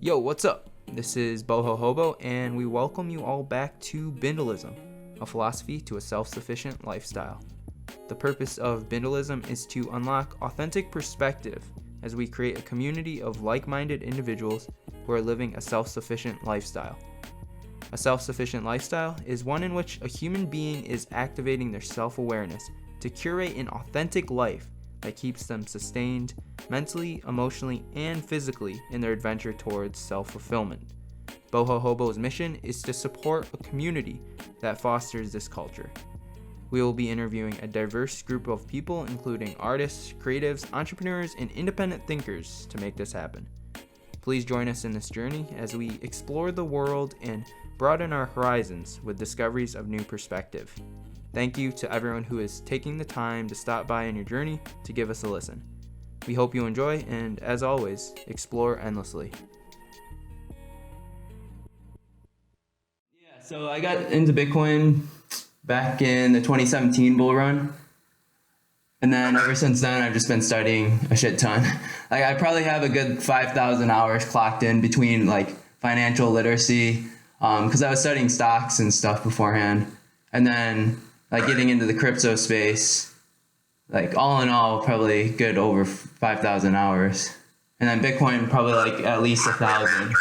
Yo, what's up? This is Boho Hobo, and we welcome you all back to Bindlism, a philosophy to a self-sufficient lifestyle. The purpose of Bindlism is to unlock authentic perspective as we create a community of like-minded individuals who are living a self-sufficient lifestyle. A self-sufficient lifestyle is one in which a human being is activating their self-awareness to curate an authentic life that keeps them sustained mentally, emotionally, and physically in their adventure towards self-fulfillment. Boho Hobo's mission is to support a community that fosters this culture. We will be interviewing a diverse group of people, including artists, creatives, entrepreneurs, and independent thinkers to make this happen. Please join us in this journey as we explore the world and broaden our horizons with discoveries of new perspective. Thank you to everyone who is taking the time to stop by on your journey to give us a listen. We hope you enjoy, and as always, explore endlessly. Yeah, so I got into Bitcoin back in the 2017 bull run. And then ever since then, I've just been studying a shit ton. I probably have a good 5,000 hours clocked in between like financial literacy, because I was studying stocks and stuff beforehand. And then like getting into the crypto space, like all in all, probably good over 5,000 hours. And then Bitcoin, probably like at least 1,000.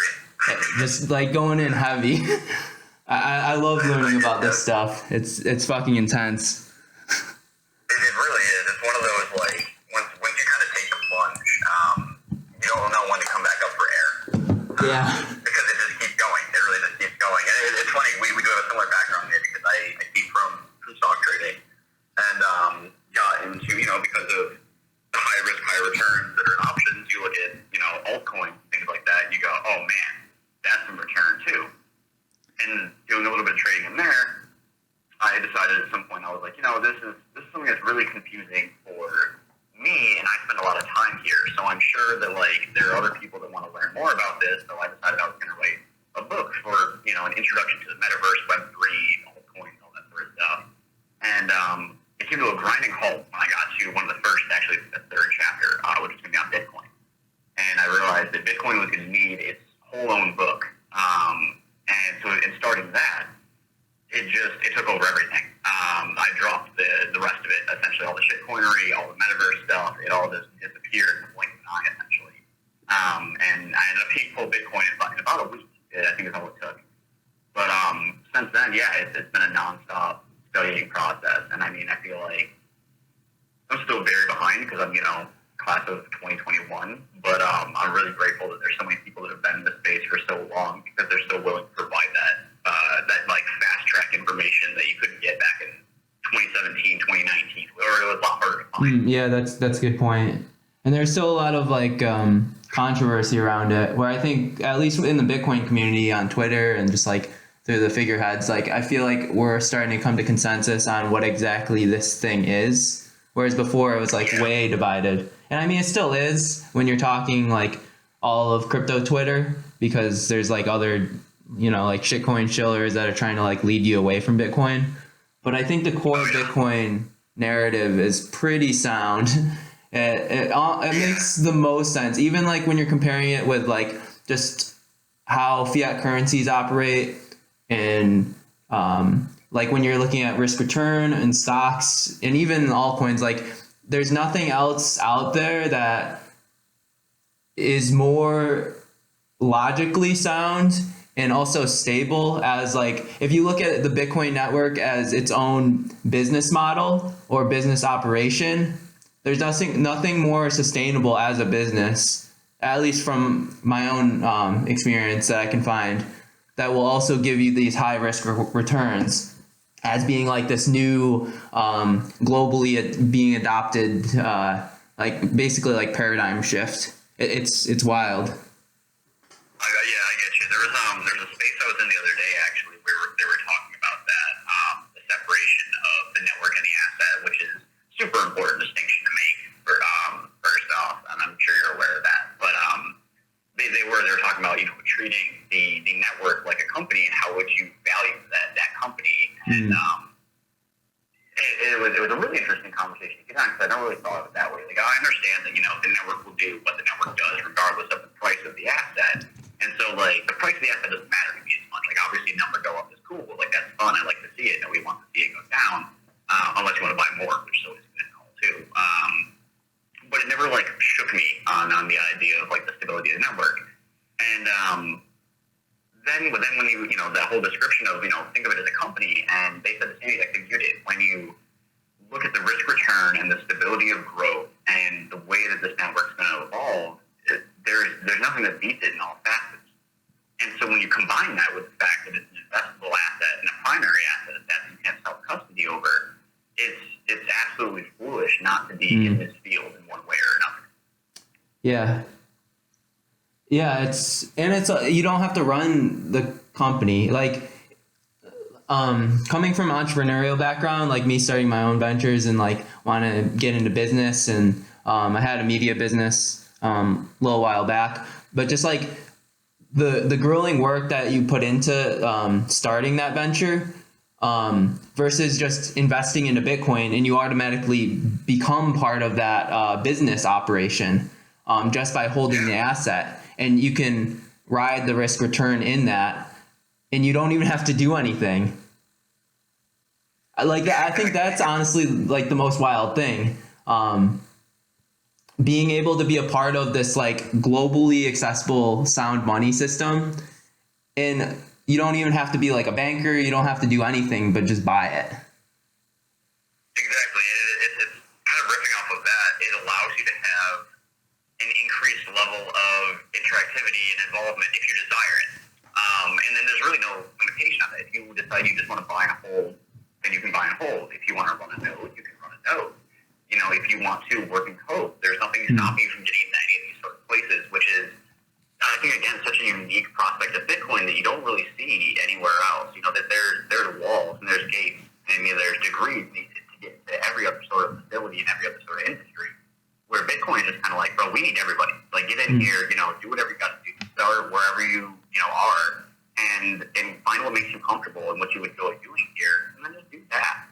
Just like going in heavy. I love learning about this stuff. It's fucking intense. It really is. It's one of those, like, once you kind of take the plunge, you don't know when to come back up for air. Yeah. Because it just keeps going. It really just keeps going. And it's funny, we do have a similar background here because I came from stock trading and got into, because of the high risk, high returns that are options, you look at, altcoins, things like that, and you go, oh man, that's some return too. And doing a little bit of trading in there, I decided at some point, I was like, this is something that's really confusing for me, and I spend a lot of time here, so I'm sure that, like, there are other people that want to learn more about this, so I decided I was going to write a book for, an introduction to the metaverse, Web3, altcoins, all that sort of stuff. And it came to a grinding halt when I got to one of the first, actually the third chapter, which was going to be on Bitcoin. And I realized that Bitcoin was going to need its whole own book. And so in starting that, it took over everything. I dropped the rest of it, essentially all the shitcoinery, all the metaverse stuff. It all just disappeared in a blink of an eye, essentially. And I ended up paying full Bitcoin in about a week. I think is all it took. But since then, yeah, it's been a nonstop studying process. And I mean, I feel like I'm still very behind because I'm, class of 2021. But I'm really grateful that there's so many people that have been in this space for so long because they're so willing to provide that like fast track information that you couldn't get back in 2017, 2019, or it was a lot harder to find. Yeah, that's a good point. And there's still a lot of like controversy around it, where I think at least within the Bitcoin community on Twitter and just like through the figureheads, like I feel like we're starting to come to consensus on what exactly this thing is, whereas before it was like way divided. And I mean, it still is when you're talking like all of crypto Twitter, because there's like other, like shitcoin shillers that are trying to like lead you away from Bitcoin. But I think the core Bitcoin narrative is pretty sound. It makes the most sense, even like when you're comparing it with like just how fiat currencies operate, and like when you're looking at risk return and stocks and even altcoins. Like there's nothing else out there that is more logically sound and also stable as like, if you look at the Bitcoin network as its own business model or business operation, there's nothing more sustainable as a business, at least from my own experience that I can find, that will also give you these high risk returns as being like this new globally being adopted, like basically like paradigm shift. It's wild. I get you. There was a space I was in the other day actually where they were talking about that, the separation of the network and the asset, which is super important distinction to make first off, and I'm sure you're aware of that. But they were talking about treating the network like a company and how would you value that company. And it was a really interesting conversation to get on because I never really thought of it that way. Like I understand that the network will do what the network does regardless of the price of the asset. And so, like, the price of the asset doesn't matter to me as much. Like, obviously, number go up is cool. Like, that's fun. I like to see it. Nobody wants to see it go down, unless you want to buy more, which is always good and all, too. But it never, like, shook me on the idea of, like, the stability of the network. And then when you know, that whole description of, you know, think of it as a company, and they said the same exact thing you did. When you look at the risk return and the stability of growth and the way that this network's going to evolve, there's nothing that beats it in all facets. And so when you combine that with the fact that it's an investable asset and a primary asset that you can't self-custody over, it's absolutely foolish not to be in this field in one way or another. Yeah. Yeah, it's you don't have to run the company. Like, coming from an entrepreneurial background, like me starting my own ventures and like want to get into business, and I had a media business a little while back, but just like the grueling work that you put into starting that venture versus just investing into Bitcoin, and you automatically become part of that business operation just by holding the asset, and you can ride the risk return in that, and you don't even have to do anything. Like that, I think that's honestly like the most wild thing. Being able to be a part of this like globally accessible sound money system, and you don't even have to be like a banker. You don't have to do anything but just buy it. Exactly. It's kind of riffing off of that. It allows you to have an increased level of interactivity and involvement if you desire it. And then there's really no limitation on it. If you decide you just want to buy a hold, then you can buy a hold. If you want to run a node, you can run a node. You know, if you want to work in code, there's nothing stopping you from getting into any of these sort of places, which is, I think, again, such a unique prospect of Bitcoin that you don't really see anywhere else. You know, that there's walls and there's gates and there's degrees needed to get to every other sort of facility and every other sort of industry. Where Bitcoin is just kind of like, bro, we need everybody. Like, get in here, you know, do whatever you got to do. Start wherever you are, and find what makes you comfortable and what you enjoy doing here, and then just do that.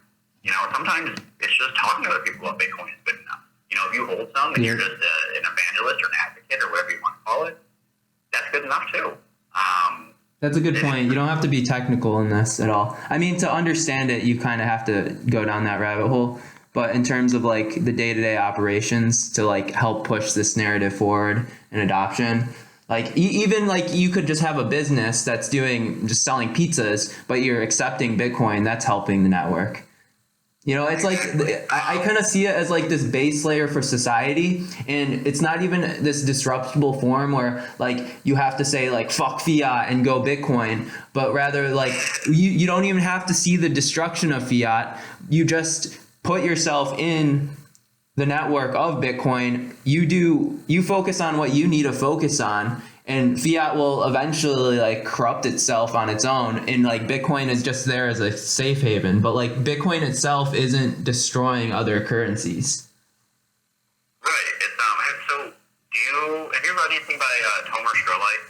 You know, sometimes it's just talking to other people about Bitcoin is good enough. You know, if you hold some and you're just an evangelist or an advocate or whatever you want to call it, that's good enough too. That's a good point. You don't have to be technical in this at all. I mean, to understand it, you kind of have to go down that rabbit hole. But in terms of like the day-to-day operations to like help push this narrative forward and adoption, like even like you could just have a business that's doing just selling pizzas, but you're accepting Bitcoin, that's helping the network. You know, it's like, I kind of see it as like this base layer for society, and it's not even this disruptible form where like you have to say like fuck fiat and go Bitcoin, but rather like you don't even have to see the destruction of fiat. You just put yourself in the network of Bitcoin. You focus on what you need to focus on, and fiat will eventually like corrupt itself on its own, and like Bitcoin is just there as a safe haven, but like Bitcoin itself isn't destroying other currencies. Right. It's so have you read anything by Tomer Strolight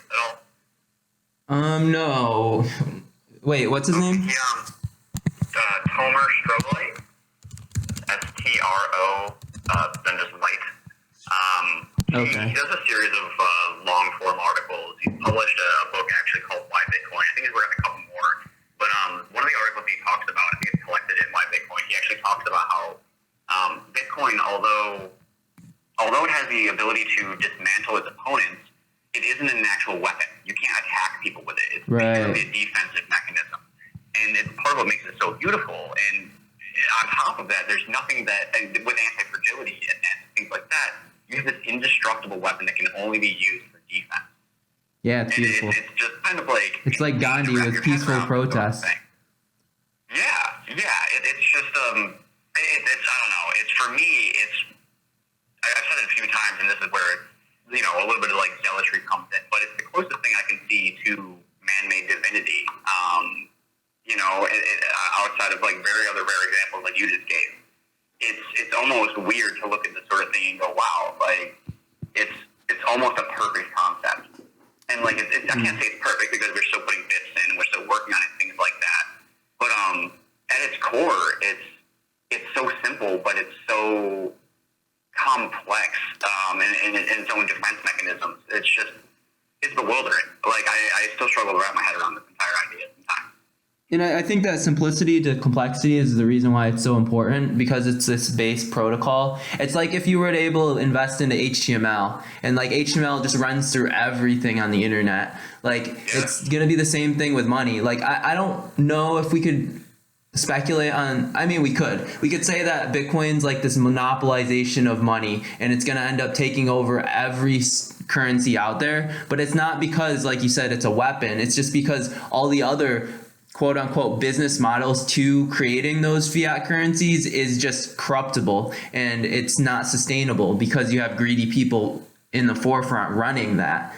at all? No. Wait, what's his name? Tomer Strolight. STRO, then just light. Okay. He does a series of long-form articles. He published a book actually called Why Bitcoin. I think he's working on a couple more. But one of the articles he talks about, I think it's collected in Why Bitcoin, he actually talks about how Bitcoin, although it has the ability to dismantle its opponents, it isn't an actual weapon. You can't attack people with it. It's purely a defensive mechanism. And it's part of what makes it so beautiful. And on top of that, there's nothing that, with anti-fragility and things like that, you have this indestructible weapon that can only be used for defense. Yeah, it's beautiful. It's just kind of like... It's like Gandhi with peaceful protest. Yeah. It's just, it's I don't know. It's, for me, I've said it a few times, and this is where, you know, a little bit of like zealotry comes in, but it's the closest thing I can see to man-made divinity. You know, outside of like very rare examples like you just gave, it's almost weird to look at this sort of thing and go, wow, like it's almost a perfect concept. And like I can't say it's perfect because we're still putting bits in and we're still working on it, things like that. But at its core, it's so simple, but it's so complex in its own defense mechanisms. It's it's bewildering. Like, I still struggle to wrap my head around this entire idea sometimes. And I think that simplicity to complexity is the reason why it's so important, because it's this base protocol. It's like if you were able to invest into HTML, and like HTML just runs through everything on the internet. Like, it's going to be the same thing with money. Like, I don't know if we could speculate on, I mean, we could say that Bitcoin's like this monopolization of money, and it's going to end up taking over every currency out there. But it's not because, like you said, it's a weapon. It's just because all the other quote unquote business models to creating those fiat currencies is just corruptible, and it's not sustainable because you have greedy people in the forefront running that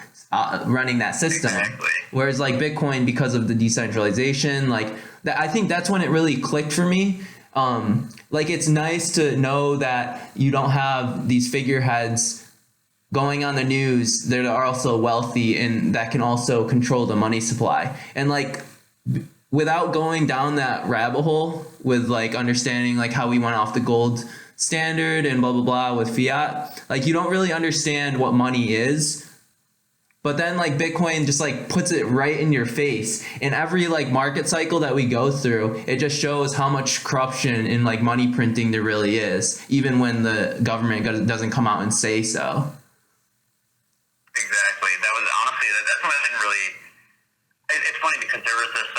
system. Exactly. Whereas like Bitcoin, because of the decentralization, like that, I think that's when it really clicked for me. Like, it's nice to know that you don't have these figureheads going on the news that are also wealthy and that can also control the money supply. And like, without going down that rabbit hole with like understanding like how we went off the gold standard and blah blah blah with fiat, like you don't really understand what money is. But then like Bitcoin just like puts it right in your face. In every like market cycle that we go through, it just shows how much corruption in like money printing there really is, even when the government doesn't come out and say so. Exactly. That was honestly, that's what I didn't really. It's funny because there was this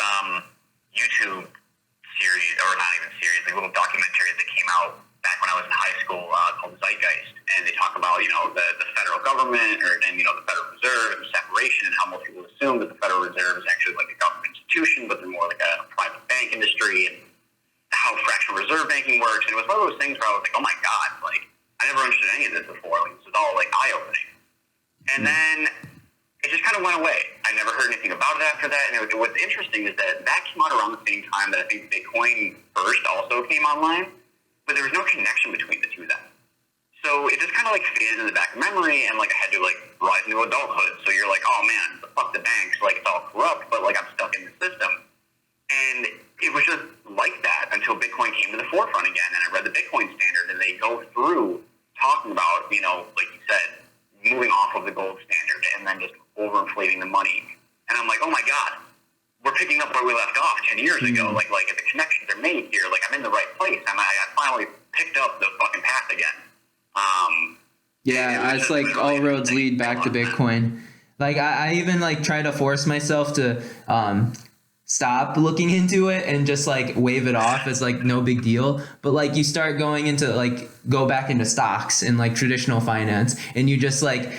YouTube series, or not even series, like little documentaries that came out back when I was in high school called Zeitgeist, and they talk about the federal government and the Federal Reserve and separation, and how most people assume that the Federal Reserve is actually like a government institution, but they're more like a private bank industry, and how fractional reserve banking works. And it was one of those things where I was like, oh my god, like I never understood any of this before. Like, this is all like eye opening. And then it just kind of went away. I never heard anything about it after that. And what's interesting is that came out around the same time that I think Bitcoin first also came online, but there was no connection between the two then. So it just kind of like faded in the back of memory, and like I had to like rise into adulthood. So you're like, oh man, fuck the banks, like it's all corrupt, but like I'm stuck in the system. And it was just like that until Bitcoin came to the forefront again, and I read the Bitcoin Standard, and they go through talking about, like you said, moving off of the gold standard and then just overinflating the money. And I'm like, oh my god, we're picking up where we left off 10 years ago. Like the connections are made here. Like I'm in the right place. I finally picked up the fucking path again. Yeah, it's like all roads lead back to Bitcoin. Like I even like try to force myself to stop looking into it and just like wave it off as like no big deal. But like you start going into like go back into stocks and like traditional finance, and you just like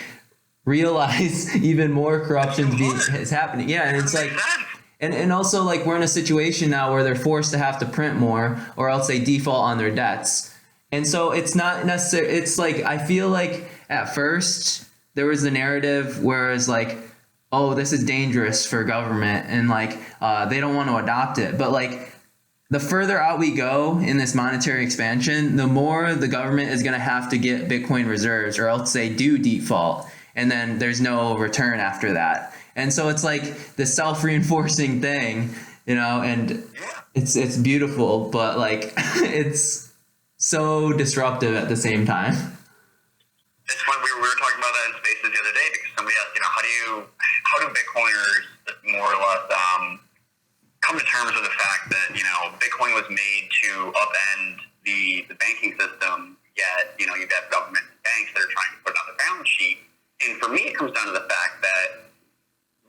realize even more corruption is happening. Yeah, and it's like, and also like we're in a situation now where they're forced to have to print more, or else they default on their debts. And so it's not necessarily, it's like, I feel like at first there was the narrative where it's like, oh, this is dangerous for government, and like they don't want to adopt it. But like the further out we go in this monetary expansion, the more the government is going to have to get Bitcoin reserves, or else they do default, and then there's no return after that. And so it's like this self-reinforcing thing, and it's beautiful, but like it's so disruptive at the same time. It's funny, we were talking about that in Spaces the other day, because somebody asked, how do Bitcoiners more or less come to terms with the fact that, Bitcoin was made to upend the banking system, yet, you've got government and banks that are trying to put it on the balance sheet. And for me, it comes down to the fact that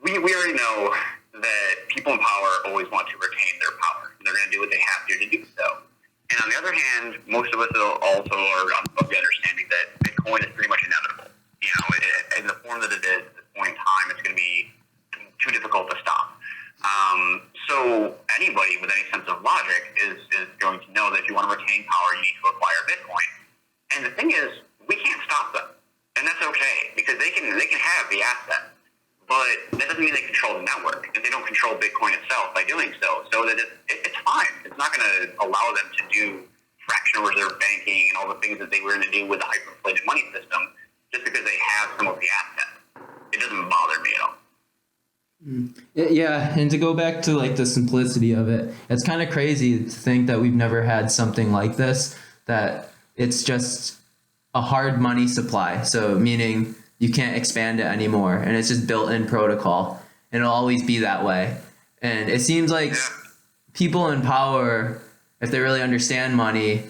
we already know that people in power always want to retain their power, and they're going to do what they have to do so. And on the other hand, most of us also are of the understanding that Bitcoin is pretty much inevitable. In the form that it is at this point in time, it's going to be too difficult to stop. So anybody with any sense of logic is going to know that if you want to retain power, you need to acquire Bitcoin. And the thing is, we can't stop them, and that's okay, because they can have the asset, but that doesn't mean they control the network, and they don't control Bitcoin itself by doing so. So that it's fine. It's not going to allow them to do fractional reserve banking and all the things that they were going to do with the hyperinflated money system, just because they have some of the assets. It doesn't bother me at all. Yeah, and to go back to like the simplicity of it, it's kind of crazy to think that we've never had something like this, that it's just a hard money supply. So meaning you can't expand it anymore, and it's just built-in protocol, and it'll always be that way. And it seems like people in power, if they really understand money,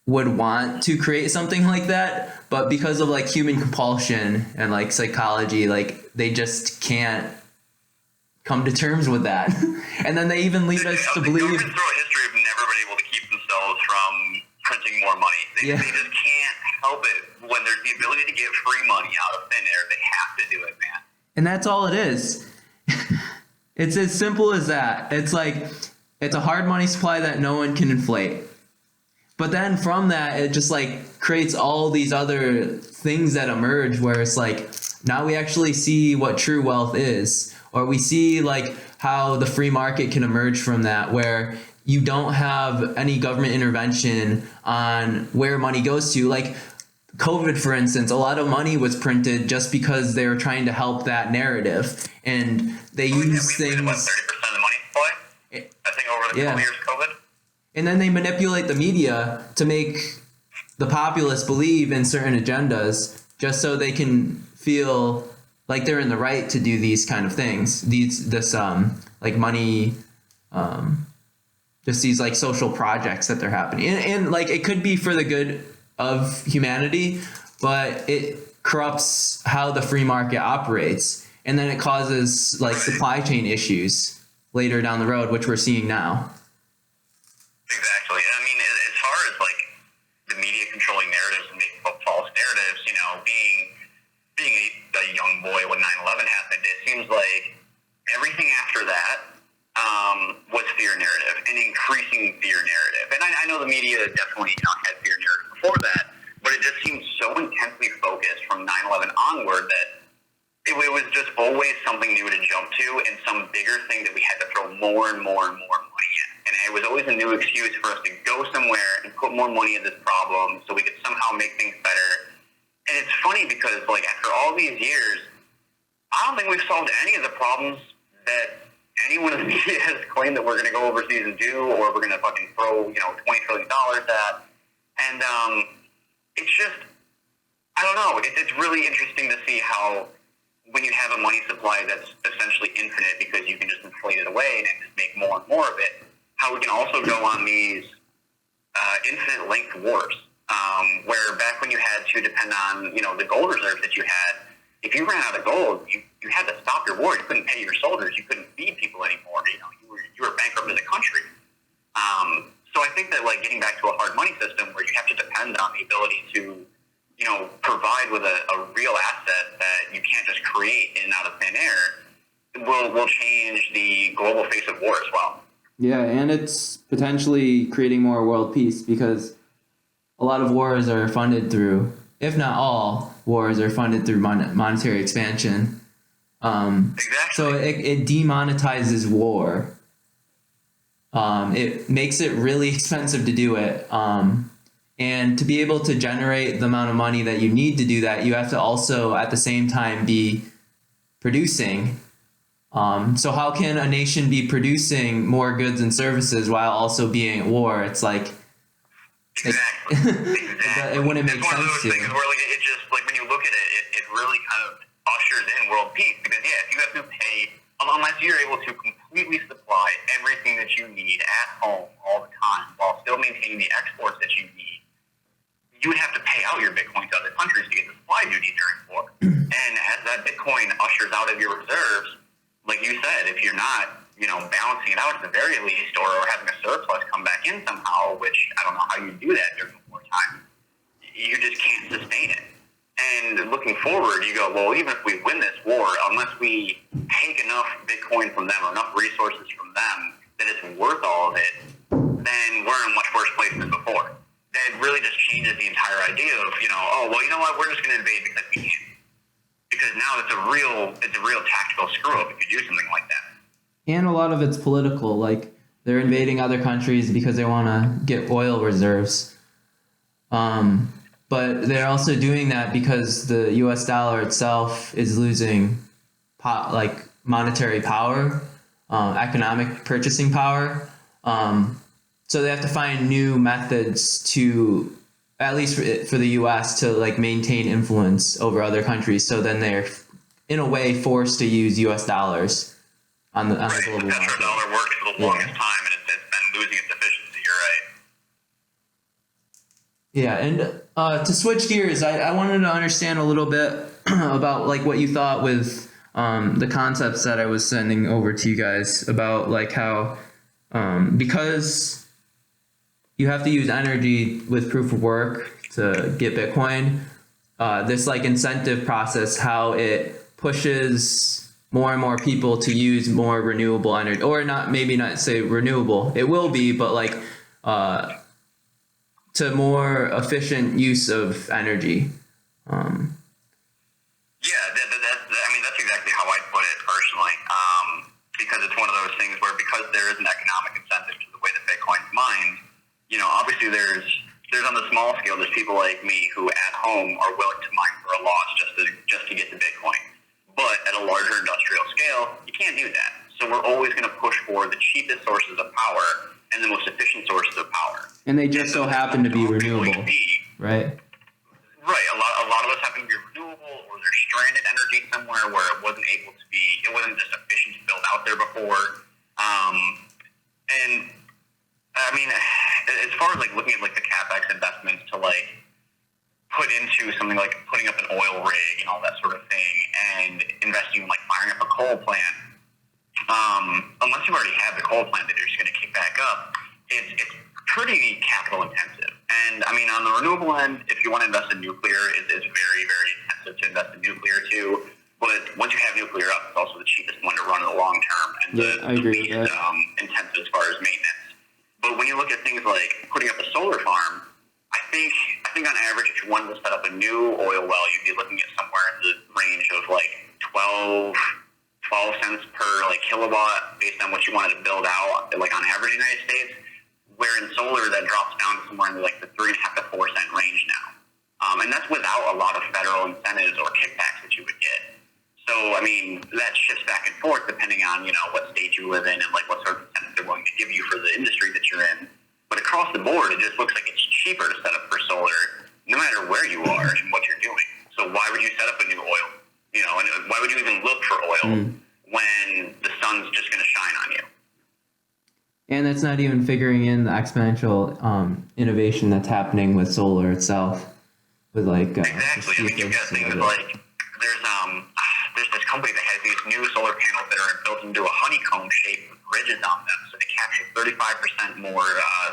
would want to create something like that, but because of like human compulsion and like psychology, like they just can't come to terms with that. And then they even lead us to believe. Governments throughout history have never been able to keep themselves from printing more money. They just can't help it. When there's the ability to get free money out of thin air, they have to do it, man. And that's all it is. It's as simple as that. It's like, it's a hard money supply that no one can inflate. But then from that, it just like creates all these other things that emerge where it's like, now we actually see what true wealth is, or we see like how the free market can emerge from that, where you don't have any government intervention on where money goes to. Like COVID, for instance, a lot of money was printed just because they were trying to help that narrative, and they use things. About 30% of the money supply, I think, over the couple years of COVID. And then they manipulate the media to make the populace believe in certain agendas just so they can feel like they're in the right to do these kind of things. Like money, just these like social projects that they're happening. And like it could be for the good of humanity, but it corrupts how the free market operates. And then it causes like supply chain issues later down the road, which we're seeing now. Exactly. I mean, as far as like the media controlling narratives and making up false narratives, you know, being a young boy when 9/11 happened, it seems like everything after that was fear narrative, an increasing fear narrative. And I know the media definitely had fear narrative before that, but it just seemed so intensely focused from 9/11 onward that it was just always something new to jump to and some bigger thing that we had to throw more and more and more money in. And it was always a new excuse for us to go somewhere and put more money in this problem so we could somehow make things better. And it's funny because, like, after all these years, I don't think we've solved any of the problems that anyone in the media has claimed that we're going to go overseas and do, or we're going to fucking throw, $20 trillion at. And it's just, I don't know. It's really interesting to see how when you have a money supply that's essentially infinite because you can just inflate it away and just make more and more of it, how we can also go on these infinite length wars, where back when you had to depend on, the gold reserves that you had, if you ran out of gold, you had to stop your war. You couldn't pay your soldiers. You couldn't feed people anymore. You were bankrupt as a country. So I think that, like, getting back to a hard money system where you have to depend on the ability to, provide with a real asset that you can't just create in and out of thin air will change the global face of war as well. Yeah, and it's potentially creating more world peace because a lot of wars are funded through, if not all wars are funded through monetary expansion. Exactly. So it demonetizes war. It makes it really expensive to do it. And to be able to generate the amount of money that you need to do that, you have to also at the same time be producing. So how can a nation be producing more goods and services while also being at war? It's like, exactly. It wouldn't make sense to. It's one of those things where, like, it just, like, when you look at it really kind of ushers in world peace. Because, if you have to pay, unless you're able to completely supply everything that you need at home all the time while still maintaining the exports that you need, you would have to pay out your Bitcoin to other countries to get the supply duty during war. And as that Bitcoin ushers out of your reserves, like you said, if you're not, balancing it out at the very least, or having a surplus come back in somehow, which I don't know how you do that during wartime, you just can't sustain it. And looking forward, you go, well, even if we win this war, unless we take enough Bitcoin from them or enough resources from them that it's worth all of it, then we're in a much worse place than before. That really just changes the entire idea of, we're just going to invade because we can. Because now it's a real tactical screw up if you do something like that. And a lot of it's political. Like, they're invading other countries because they want to get oil reserves. But they're also doing that because the U.S. dollar itself is losing monetary power, economic purchasing power. So they have to find new methods to at least for the U.S. to like maintain influence over other countries. So then they're in a way forced to use U.S. dollars on the global market. The petrodollar worked for the longest time, and it's been losing its efficiency. You're right. Yeah, and to switch gears, I wanted to understand a little bit about like what you thought with the concepts that I was sending over to you guys about like how because you have to use energy with proof of work to get Bitcoin, this like incentive process, how it pushes more and more people to use more renewable energy, or maybe not say renewable, it will be, but like to more efficient use of energy. That's exactly how I put it personally. Because it's one of those things where, because there is an economic incentive to the way that Bitcoin's mined, obviously there's on the small scale, there's people like me who at home are willing to mine for a loss just to get the Bitcoin. But at a larger industrial scale, you can't do that. So we're always going to push for the cheapest sources of power and the most efficient sources of power. And they just so happen to be renewable, right? Right. A lot of us happen to be renewable, or there's stranded energy somewhere where it wasn't just efficient to build out there before. And I mean, as far as like looking at like the CapEx investments to like put into something like putting up an oil rig and all that sort of thing, and investing in like firing up a coal plant, unless you already have the coal plant that you're just going to kick back up, it's pretty capital intensive. And I mean, on the renewable end, if you want to invest in nuclear, it's very, very intensive to invest in nuclear too. But once you have nuclear up, it's also the cheapest one to run in the long term, and the least intensive as far as maintenance. But when you look at things like putting up a solar farm, I think on average, if you wanted to set up a new oil well, you'd be looking at somewhere in the range of like 12 cents per like kilowatt, based on what you wanted to build out, like on average in the United States. Where in solar, that drops down to somewhere in like the 3.5 to 4 cent range now. And that's without a lot of federal incentives or kickbacks that you would get. So, I mean, that shifts back and forth depending on, what state you live in and like what sort of incentives they're willing to give you for the industry that you're in. But across the board, it just looks like it's cheaper to set up for solar, no matter where you are and what you're doing. So why would you set up a new oil? And why would you even look for oil when the sun's just going to shine on you? And that's not even figuring in the exponential innovation that's happening with solar itself. With like exactly. I mean, you've got things like there's this company that has these new solar panels that are built into a honeycomb shape with ridges on them, so they capture 35% more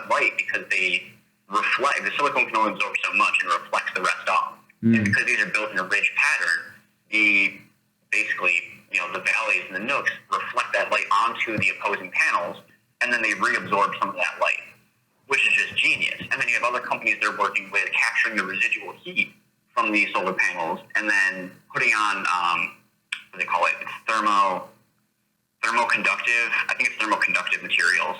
light because they reflect. The silicone can only absorb so much and reflects the rest off. And because these are built in a ridge pattern, the valleys and the nooks reflect that light onto the opposing panels, and then they reabsorb some of that light, which is just genius. And then you have other companies that are working with capturing the residual heat from these solar panels and then putting on, what do they call it? It's thermoconductive. I think it's thermoconductive materials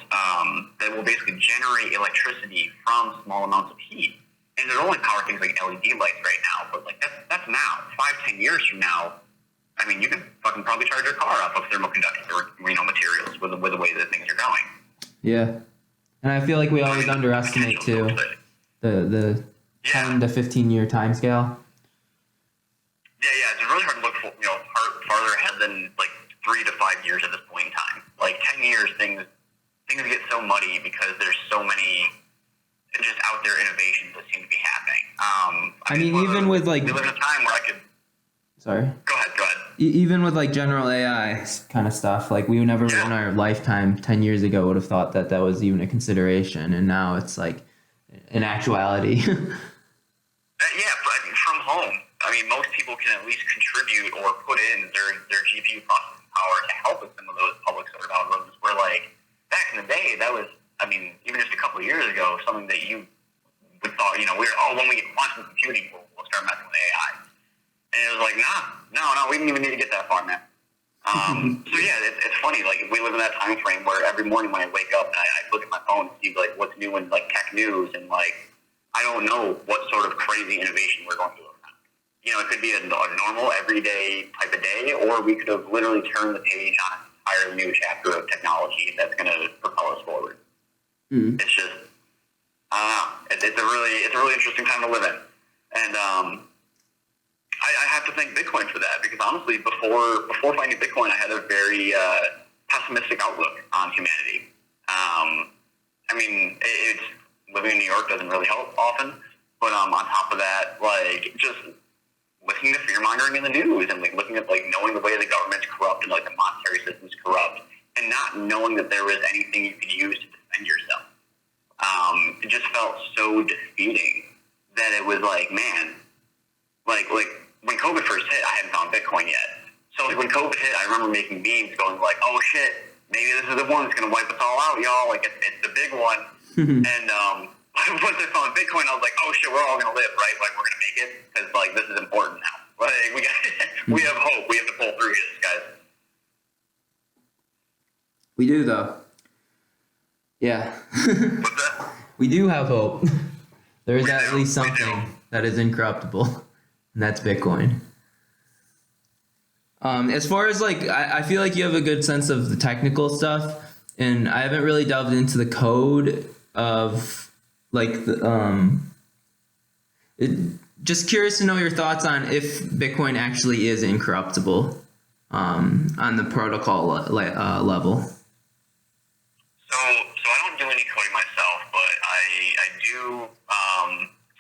that will basically generate electricity from small amounts of heat. And they're only power things like LED lights right now, but like that's now. 5-10 years from now, I mean, you could fucking probably charge your car off of thermoconductive or materials with the way that things are going. Yeah, and I feel like we always underestimate too the 10 to 15 year time scale. Yeah, it's really hard to look farther ahead than like 3 to 5 years at this point in time. Like 10 years, things get so muddy because there's so many just out there innovations that seem to be happening. I mean, even with like, we live in a time where I could. Sorry. Go ahead. Even with like general AI kind of stuff, like we never in our lifetime 10 years ago would have thought that was even a consideration, and now it's like an actuality. From home. I mean, most people can at least contribute or put in their GPU processing power to help with some of those public sort of algorithms. Where like back in the day, that was, I mean, even just a couple of years ago, something that you would thought, when we get quantum computing, we'll start messing with AI. And it was like, no, we didn't even need to get that far, man. So yeah, it's funny. Like we live in that time frame where every morning when I wake up and I look at my phone and see like what's new in like tech news, and like I don't know what sort of crazy innovation we're going through. It could be a normal everyday type of day, or we could have literally turned the page on an entirely new chapter of technology that's going to propel us forward. It's just It's a really interesting time to live in, and I have to thank Bitcoin for that, because honestly, before finding Bitcoin, I had a very pessimistic outlook on humanity. I mean, it's living in New York doesn't really help often, but on top of that, like, just listening to fear mongering in the news and like looking at like knowing the way the government's corrupt and like the monetary system's corrupt, and not knowing that there was anything you could use to defend yourself. It just felt so defeating that it was like, man, like when COVID first hit, I hadn't found Bitcoin yet. So like when COVID hit, I remember making memes going like, oh shit, maybe this is the one that's going to wipe us all out, y'all. Like it's the big one. And once I found Bitcoin, I was like, oh shit, we're all going to live, right? Like we're going to make it, because like this is important now. Like we have hope. We have to pull through this, guys. We do, though. Yeah. What's that? We do have hope. There is at least something that is incorruptible, and that's Bitcoin. As far as like, I feel like you have a good sense of the technical stuff, and I haven't really delved into the code of like the just curious to know your thoughts on if Bitcoin actually is incorruptible on the protocol level. So I don't do any coding myself, but I do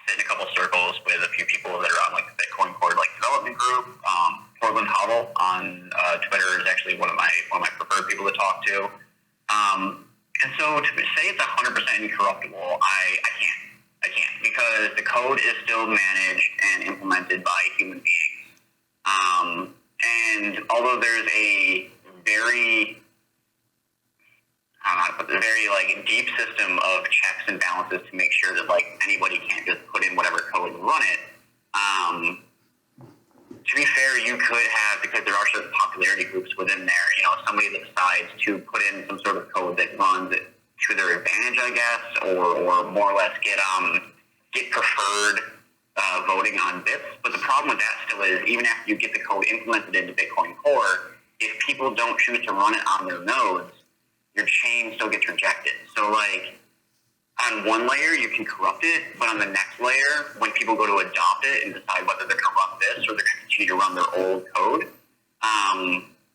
sit in a couple circles with a few people that are on like the Bitcoin Core like development group. Portland Hobble on Twitter is actually one of my preferred people to talk to. And so to say it's 100% incorruptible, I can't, because the code is still managed and implemented by human beings. And although there's a very like deep system of checks and balances to make sure that like anybody can't just put in whatever code and run it. To be fair, you could have, because there are certain popularity groups within there, you know, somebody that decides to put in some sort of code that runs it to their advantage, I guess, or more or less get preferred voting on bits. But the problem with that still is, even after you get the code implemented into Bitcoin Core, if people don't choose to run it on their nodes, your chain still gets rejected. So like on one layer you can corrupt it, but on the next layer, when people go to adopt it and decide whether they're going to run this or they're going to continue to run their old code,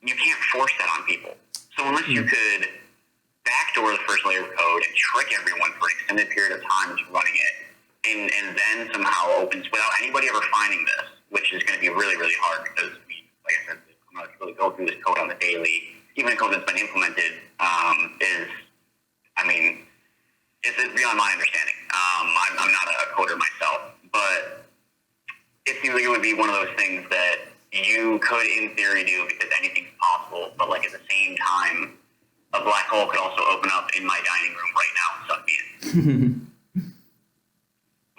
you can't force that on people. So unless you could backdoor the first layer of code and trick everyone for an extended period of time into running it, and then somehow opens without anybody ever finding this, which is going to be really, really hard, because we, like I said, I'm not really go through this code on the daily. Even code that's been implemented it's beyond my understanding. I'm not a coder myself, but it seems like it would be one of those things that you could, in theory, do, because anything's possible. But like at the same time, a black hole could also open up in my dining room right now and suck me in.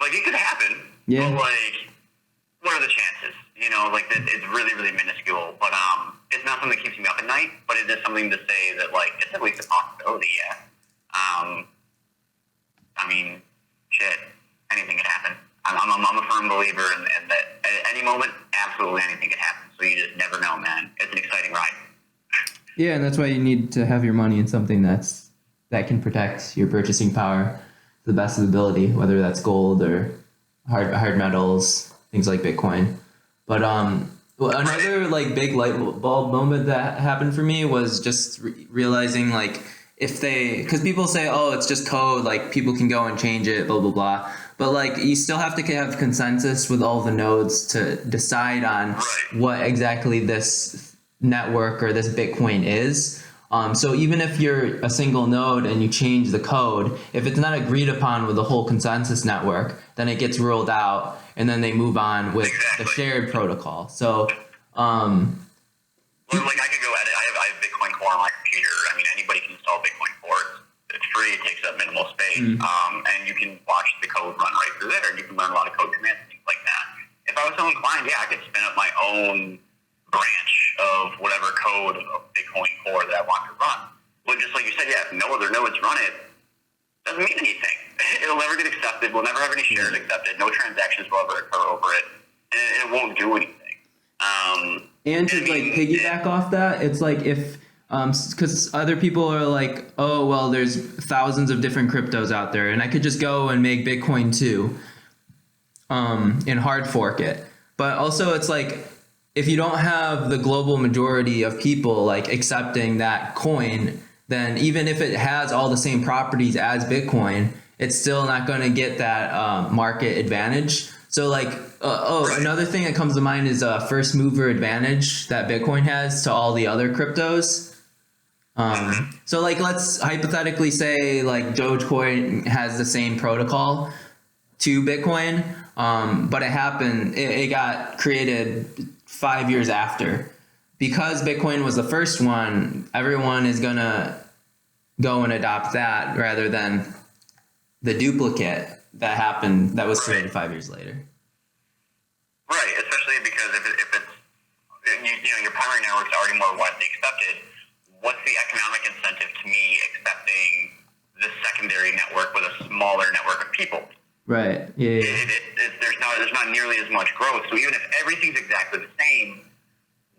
Like it could happen. Yeah. But like, what are the chances? You know, like it's really, really minuscule. But it's not something that keeps me up at night. But it is something to say that like it's at least a possibility. Yeah. I mean, shit, anything could happen. I'm a firm believer in that at any moment, absolutely anything could happen. So you just never know, man. It's an exciting ride. Yeah, and that's why you need to have your money in something that can protect your purchasing power to the best of the ability, whether that's gold or hard metals, things like Bitcoin. But another like big light bulb moment that happened for me was just realizing like, because people say, oh, it's just code, like people can go and change it, blah, blah, blah. But like you still have to have consensus with all the nodes to decide on what exactly this network or this Bitcoin is. So even if you're a single node and you change the code, if it's not agreed upon with the whole consensus network, then it gets ruled out and then they move on with the shared protocol. So, like I could go at it. I have Bitcoin Core on my computer. I mean, anybody can install Bitcoin Core. It's free. It takes up minimal space, and you can watch the code run right through there. And you can learn a lot of code commands and things like that. If I was so inclined, yeah, I could spin up my own branch of whatever code of Bitcoin Core that I want to run. But just like you said, yeah, if no other nodes run it, doesn't mean anything. It'll never get accepted. We'll never have any shares accepted. No transactions will ever occur over it, and it won't do anything. And to like piggyback off that, it's like if Because other people are like, oh, well, there's thousands of different cryptos out there, and I could just go and make Bitcoin too, and hard fork it. But also, it's like, if you don't have the global majority of people like accepting that coin, then even if it has all the same properties as Bitcoin, it's still not going to get that market advantage. So like, another thing that comes to mind is a first mover advantage that Bitcoin has to all the other cryptos. So like, let's hypothetically say like Dogecoin has the same protocol to Bitcoin, but it got created 5 years after. Because Bitcoin was the first one, everyone is gonna go and adopt that rather than the duplicate that was created 5 years later. Right, especially because if it's your primary network's already more widely accepted. What's the economic incentive to me accepting the secondary network with a smaller network of people? Right. Yeah. There's not nearly as much growth. So even if everything's exactly the same,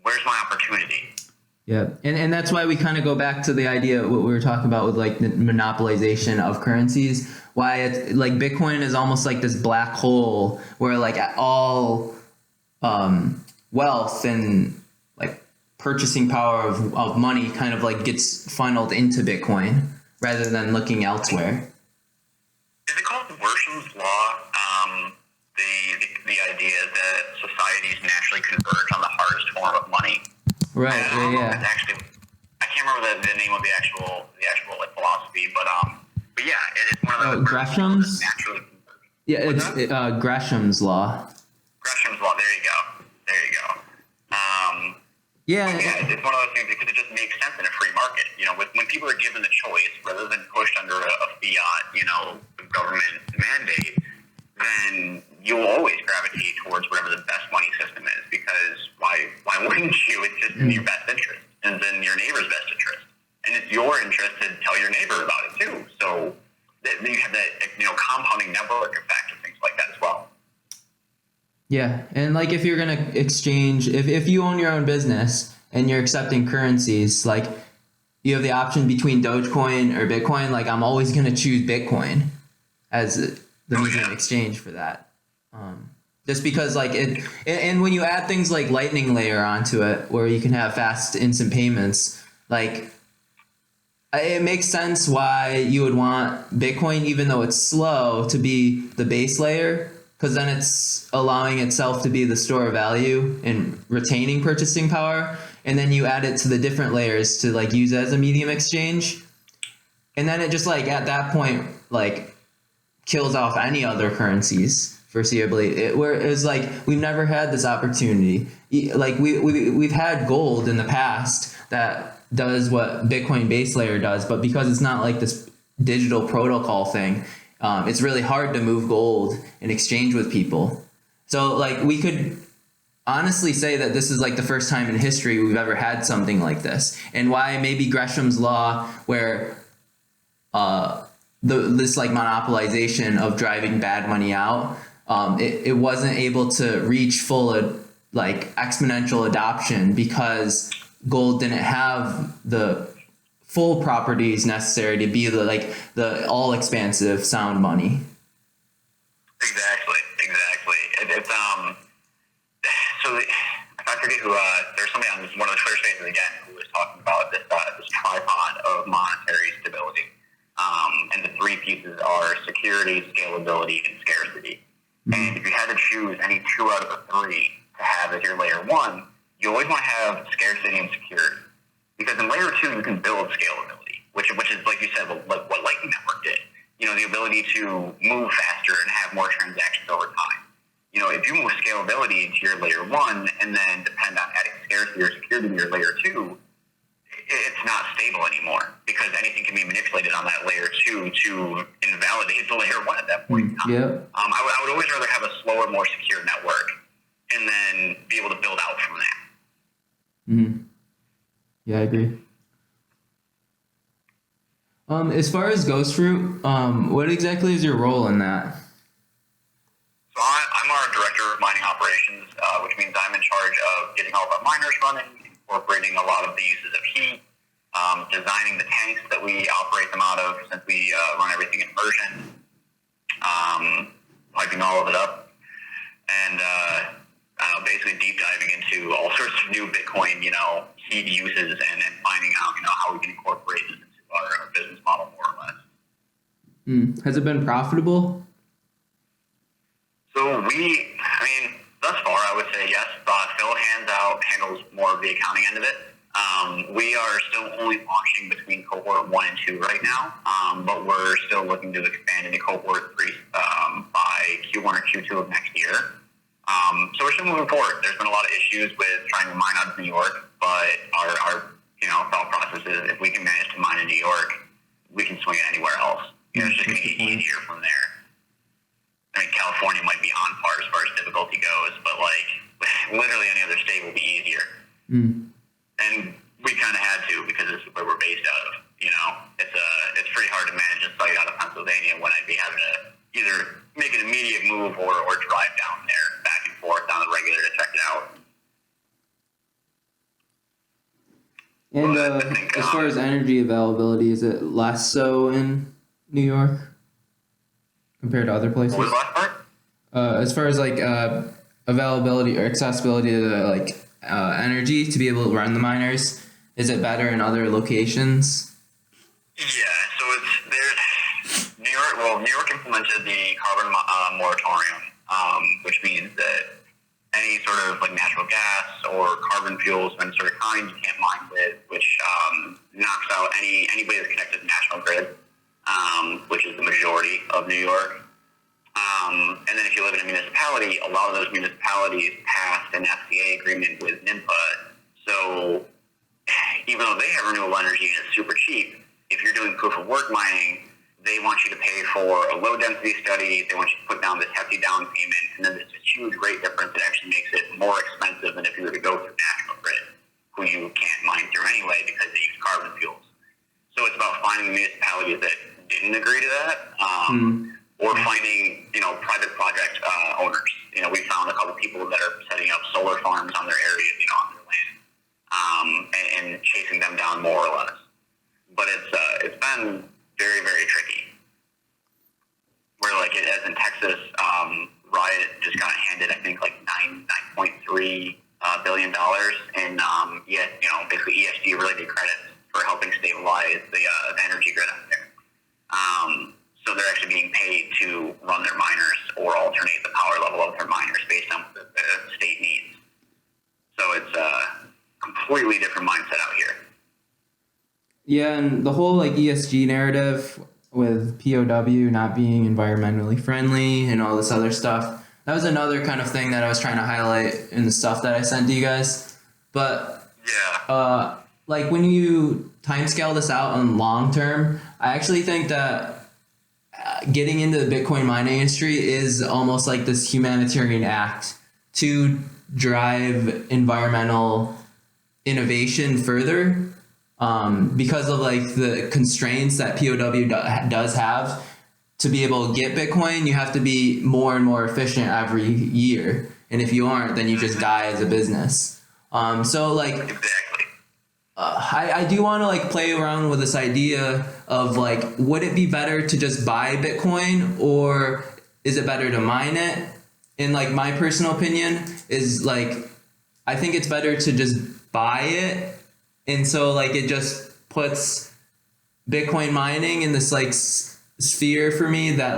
where's my opportunity? Yeah, and that's why we kind of go back to the idea what we were talking about with like the monopolization of currencies. Why it's like Bitcoin is almost like this black hole where like all wealth and like purchasing power of money kind of like gets funneled into Bitcoin rather than looking elsewhere. Is it called Worshams Law? The idea that societies naturally converge on the hardest form of money. Right. Yeah. I can't remember the name of the actual like philosophy, but yeah, it's one of those. Gresham's. Naturally converge. Yeah, it's Gresham's law. Gresham's Law. There you go. Yeah, it's one of those things because it just makes sense in a free market. When people are given the choice rather than pushed under a fiat, government mandate, then you'll always gravitate towards whatever the best money system is because why wouldn't you? It's just in your best interest and it's in your neighbor's best interest. And it's your interest to tell your neighbor about it too. So then you have that compounding network effect and things like that as well. Yeah, and like if you're gonna exchange, if you own your own business and you're accepting currencies, like you have the option between Dogecoin or Bitcoin. Like I'm always gonna choose Bitcoin as the medium exchange for that, just because like it. And when you add things like Lightning Layer onto it, where you can have fast instant payments, like it makes sense why you would want Bitcoin, even though it's slow, to be the base layer. Because then it's allowing itself to be the store of value and retaining purchasing power. And then you add it to the different layers to like use as a medium exchange. And then it just like at that point, like kills off any other currencies foreseeably. It's like we've never had this opportunity. Like we've had gold in the past that does what Bitcoin base layer does, but because it's not like this digital protocol thing, it's really hard to move gold and exchange with people. So like we could honestly say that this is like the first time in history we've ever had something like this. And why maybe Gresham's law, where this like monopolization of driving bad money out, it wasn't able to reach full like exponential adoption because gold didn't have the full properties necessary to be the all expansive sound money. Exactly. It's so I forget who there's somebody on one of the Twitter spaces again who was talking about this tripod of monetary stability, and the three pieces are security, scalability, and scarcity. Mm-hmm. And if you had to choose any two out of the three to have as your layer one, you always want to have scarcity and security. Because in layer two, you can build scalability, which is, like you said, what Lightning Network did. The ability to move faster and have more transactions over time. If you move scalability into your layer one and then depend on adding scarcity or security in your layer two, it's not stable anymore because anything can be manipulated on that layer two to invalidate the layer one at that point in time. Yep. I would always rather have a slower, more secure network and then be able to build out from that. Mm-hmm. Yeah, I agree. As far as Ghostfruit, what exactly is your role in that? So I'm our director of mining operations, which means I'm in charge of getting all of our miners running, incorporating a lot of the uses of heat, designing the tanks that we operate them out of, since we run everything in immersion, piping all of it up, and basically deep diving into all sorts of new Bitcoin, seed uses, and finding out, how we can incorporate this into our business model more or less. Has it been profitable? So thus far, I would say yes. Phil handles more of the accounting end of it. We are still only launching between cohort 1 and 2 right now, but we're still looking to expand into cohort 3 by Q1 or Q2 of next year. So we're still moving forward. There's been a lot of issues with trying to mine out of New York, but our thought process is, if we can manage to mine in New York, we can swing it anywhere else. It's just going to get easier from there. California might be on par as far as difficulty goes, but literally any other state will be easier. And we kind of had to, because this is where we're based out of. It's pretty hard to manage a site out of Pennsylvania when I'd be having to either make an immediate move or drive down there back and forth on the regular to check it out. And as far as energy availability, is it less so in New York compared to other places? What was the last part? As far as availability or accessibility to energy to be able to run the miners, is it better in other locations? Yeah, so there's New York. Well, New York implemented the carbon moratorium, which means that any sort of natural gas or carbon fuels of any sort of kind you can't mine with, which knocks out anybody that's connected to the national grid, which is the majority of New York. And then if you live in a municipality, a lot of those municipalities passed an FCA agreement with NIMPA. So even though they have renewable energy and it's super cheap, if you're doing proof of work mining, they want you to pay for a low density study. They want you to put down this hefty down payment, and then there's this huge rate difference that actually makes it more expensive than if you were to go through national grid, who you can't mine through anyway because they use carbon fuels. So it's about finding the municipalities that didn't agree to that, or finding private project owners. We found a couple people that are setting up solar farms on their area, on their land, and chasing them down more or less. But it's been very, very tricky. Where as in Texas, Riot just got handed, I think, $9.3 billion in basically ESG related credits for helping stabilize the energy grid out there. So they're actually being paid to run their miners or alternate the power level of their miners based on what the state needs. So it's a completely different mindset out here. Yeah, and the whole ESG narrative with POW not being environmentally friendly and all this other stuff, that was another kind of thing that I was trying to highlight in the stuff that I sent to you guys. But yeah, when you timescale this out on long term, I actually think that getting into the Bitcoin mining industry is almost like this humanitarian act to drive environmental innovation further, because of the constraints that POW does have. To be able to get Bitcoin, you have to be more and more efficient every year, and if you aren't, then you just die as a business. Exactly. I do want to play around with this idea of would it be better to just buy Bitcoin, or is it better to mine it? And my personal opinion is I think it's better to just buy it, and so it just puts Bitcoin mining in this sphere for me that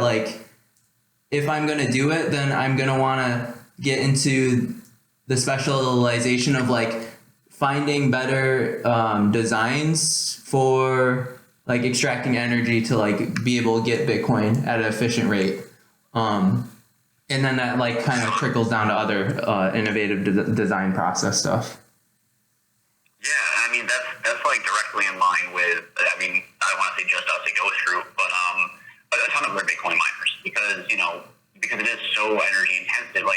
if I'm gonna do it, then I'm gonna want to get into the specialization of finding better designs for extracting energy to be able to get Bitcoin at an efficient rate, and then that kind of trickles down to other innovative design process stuff. Yeah, that's directly in line with, I don't want to say just us at Ghostfruit, but a ton of other Bitcoin miners, because it is so energy intensive.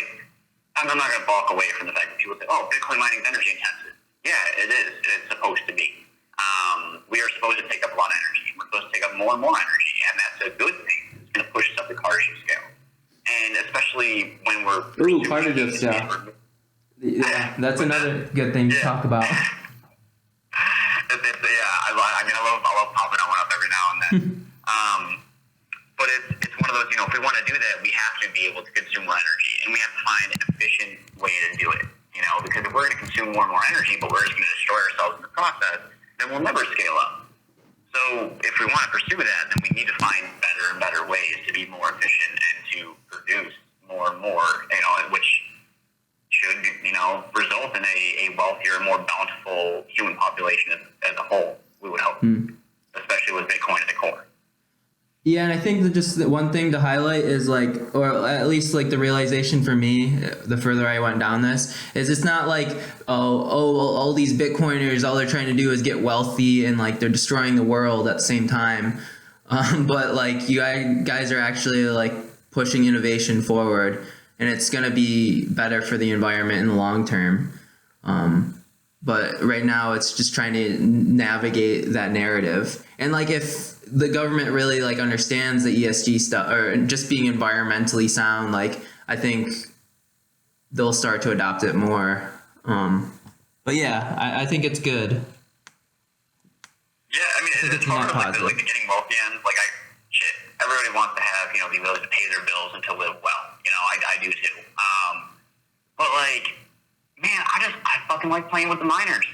I'm not going to balk away from the fact that people say, oh, Bitcoin mining is energy intensive. Yeah, it is. It's supposed to be. We are supposed to take up a lot of energy. We're supposed to take up more and more energy, and that's a good thing. It's going to push us up the Kardashev scale. And especially when we're... Kardashev scale. Yeah, that's another good thing to talk about. I But it's one of those, if we want to do that, we have to be able to consume more energy, and we have to find an efficient way to do it, because if we're going to consume more and more energy, but we're just going to destroy ourselves in the process, then we'll never scale up. So if we want to pursue that, then we need to find better and better ways to be more efficient and to produce more and more, which should, result in a wealthier, more bountiful human population as a whole, we would hope, especially with Bitcoin at the core. Yeah, and I think that just the one thing to highlight is or at least the realization for me, the further I went down this, is it's not all these Bitcoiners, all they're trying to do is get wealthy and they're destroying the world at the same time. But you guys are actually pushing innovation forward, and it's going to be better for the environment in the long term. But right now it's just trying to navigate that narrative. And if the government really understands the ESG stuff or just being environmentally sound, I think they'll start to adopt it more. But yeah, I think it's good. Yeah, I mean, it's part of the getting wealthy end. Everybody wants to have the ability to pay their bills and to live well. I do too. But man, I fucking like playing with the miners.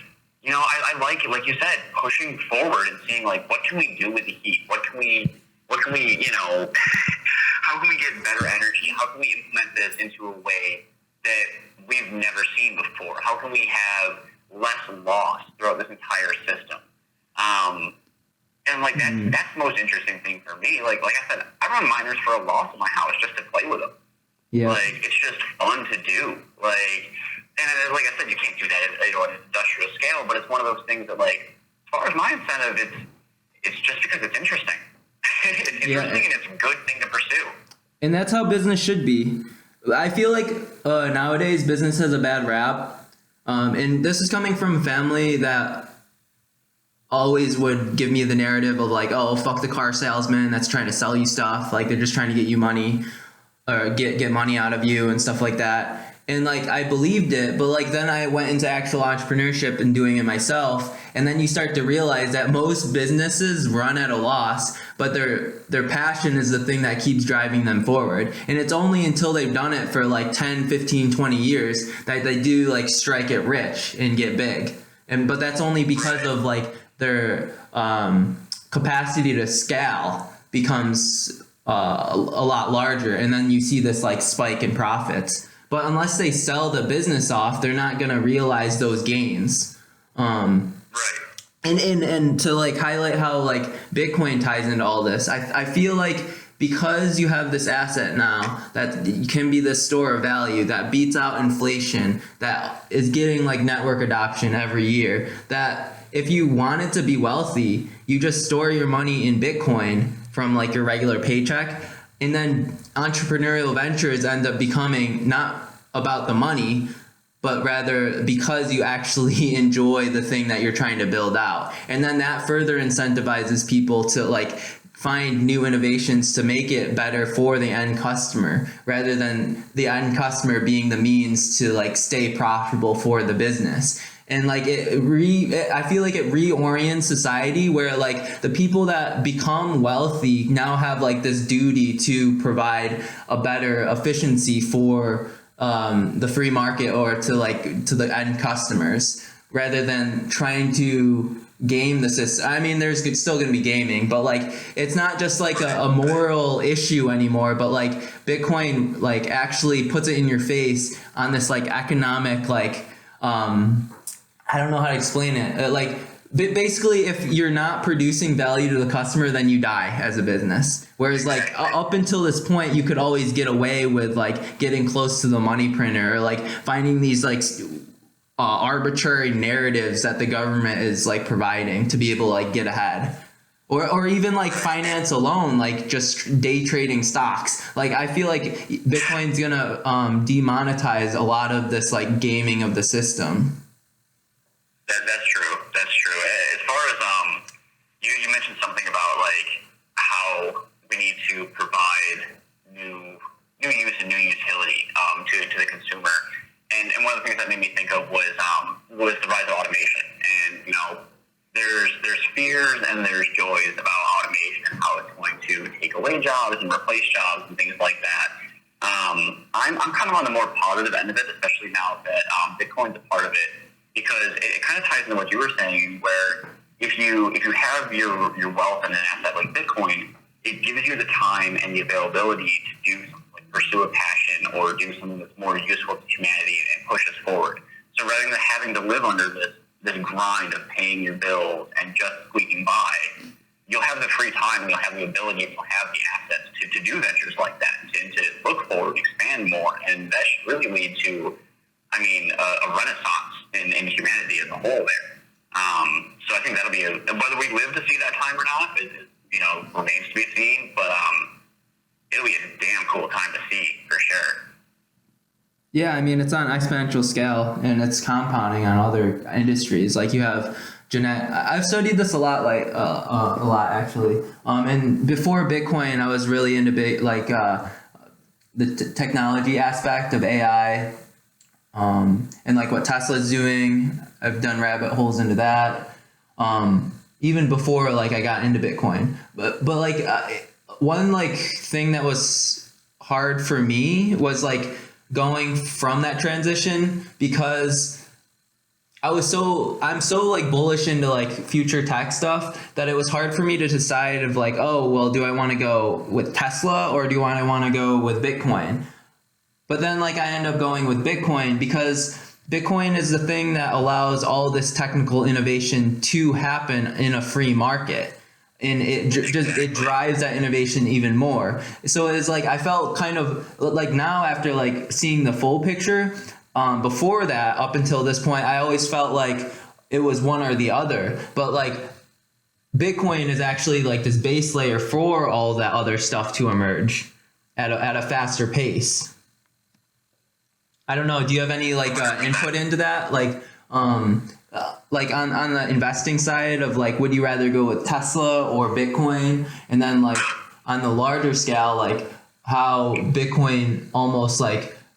I like it, like you said, pushing forward and seeing what can we do with the heat? What can we, how can we get better energy? How can we implement this into a way that we've never seen before? How can we have less loss throughout this entire system? And that's the most interesting thing for me. Like I said, I run miners for a loss in my house just to play with them. Yeah. It's just fun to do. And like I said, you can't do that at an industrial scale, but it's one of those things that, as far as my incentive, it's just because it's interesting. It's interesting, and it's a good thing to pursue. And that's how business should be. I feel nowadays business has a bad rap. And this is coming from a family that always would give me the narrative of oh, fuck the car salesman that's trying to sell you stuff. They're just trying to get you money or get money out of you and stuff like that. And I believed it, but then I went into actual entrepreneurship and doing it myself. And then you start to realize that most businesses run at a loss, but their passion is the thing that keeps driving them forward. And it's only until they've done it for 10, 15, 20 years that they do strike it rich and get big. But that's only because of their capacity to scale becomes a lot larger. And then you see this spike in profits. But unless they sell the business off, they're not going to realize those gains. Right. And to highlight how Bitcoin ties into all this, I feel because you have this asset now that can be this store of value that beats out inflation, that is getting network adoption every year, that if you wanted to be wealthy, you just store your money in Bitcoin from your regular paycheck. And then entrepreneurial ventures end up becoming not about the money, but rather because you actually enjoy the thing that you're trying to build out. And then that further incentivizes people to find new innovations to make it better for the end customer, rather than the end customer being the means to stay profitable for the business. And I feel it reorients society where the people that become wealthy now have this duty to provide a better efficiency for the free market or to the end customers, rather than trying to game the system. I mean, there's still going to be gaming, but it's not just a moral issue anymore, but Bitcoin actually puts it in your face on this economic I don't know how to explain it. Basically, if you're not producing value to the customer, then you die as a business. Whereas up until this point, you could always get away with getting close to the money printer, or finding these arbitrary narratives that the government is providing to be able to get ahead. Or even finance alone, just day trading stocks. I feel Bitcoin's gonna demonetize a lot of this gaming of the system. That's true. That's true. As far as you mentioned something about how we need to provide new use and new utility to the consumer, and one of the things that made me think of was the rise of automation. And there's fears and there's joys about automation. I'm kind of on the more positive end of it, especially now that Bitcoin's a part of it, because it kind of ties into what you were saying, where if you have your wealth in an asset like Bitcoin, it gives you the time and the availability to do something, like pursue a passion or do something that's more useful to humanity and push us forward. So rather than having to live under this grind of paying your bills and just squeaking by, you'll have the free time and you'll have the ability and you'll have the assets to do ventures like that and to look forward, expand more, and that should really lead to, a renaissance in humanity as a whole there. So I think that'll be whether we live to see that time or not, remains to be seen, but it'll be a damn cool time to see for sure. Yeah, it's on exponential scale, and it's compounding on other industries. Like you have I've studied this a lot, actually. And before Bitcoin, I was really into the technology aspect of AI, and like what Tesla's doing. I've done rabbit holes into that. Even before I got into Bitcoin, but one thing that was hard for me was going from that transition, because I'm so bullish into future tech stuff that it was hard for me to decide of do I want to go with Tesla or do I want to go with Bitcoin? But then I end up going with Bitcoin because Bitcoin is the thing that allows all this technical innovation to happen in a free market. And it drives that innovation even more. So it's I felt kind of now after seeing the full picture, before that, up until this point, I always felt it was one or the other. But Bitcoin is actually this base layer for all that other stuff to emerge at a faster pace. I don't know. Do you have any input into that? On the investing side of would you rather go with Tesla or Bitcoin? And then on the larger scale, how Bitcoin almost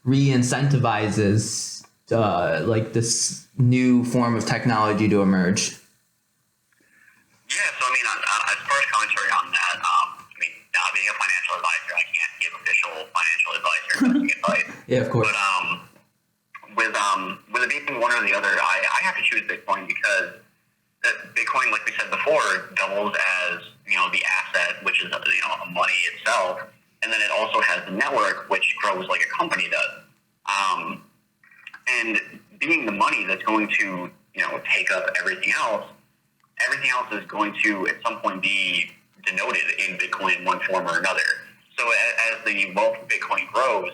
re-incentivizes this new form of technology to emerge. Yeah, so as far as commentary on that, now being a financial advisor, I can't give official financial advice or investing advice. Yeah, of course. But with it being one or the other, I have to choose Bitcoin because Bitcoin, like we said before, doubles as the asset, which is money itself, and then it also has the network, which grows like a company does. And being the money that's going to take up everything else is going to at some point be denoted in Bitcoin in one form or another. So as the wealth of Bitcoin grows,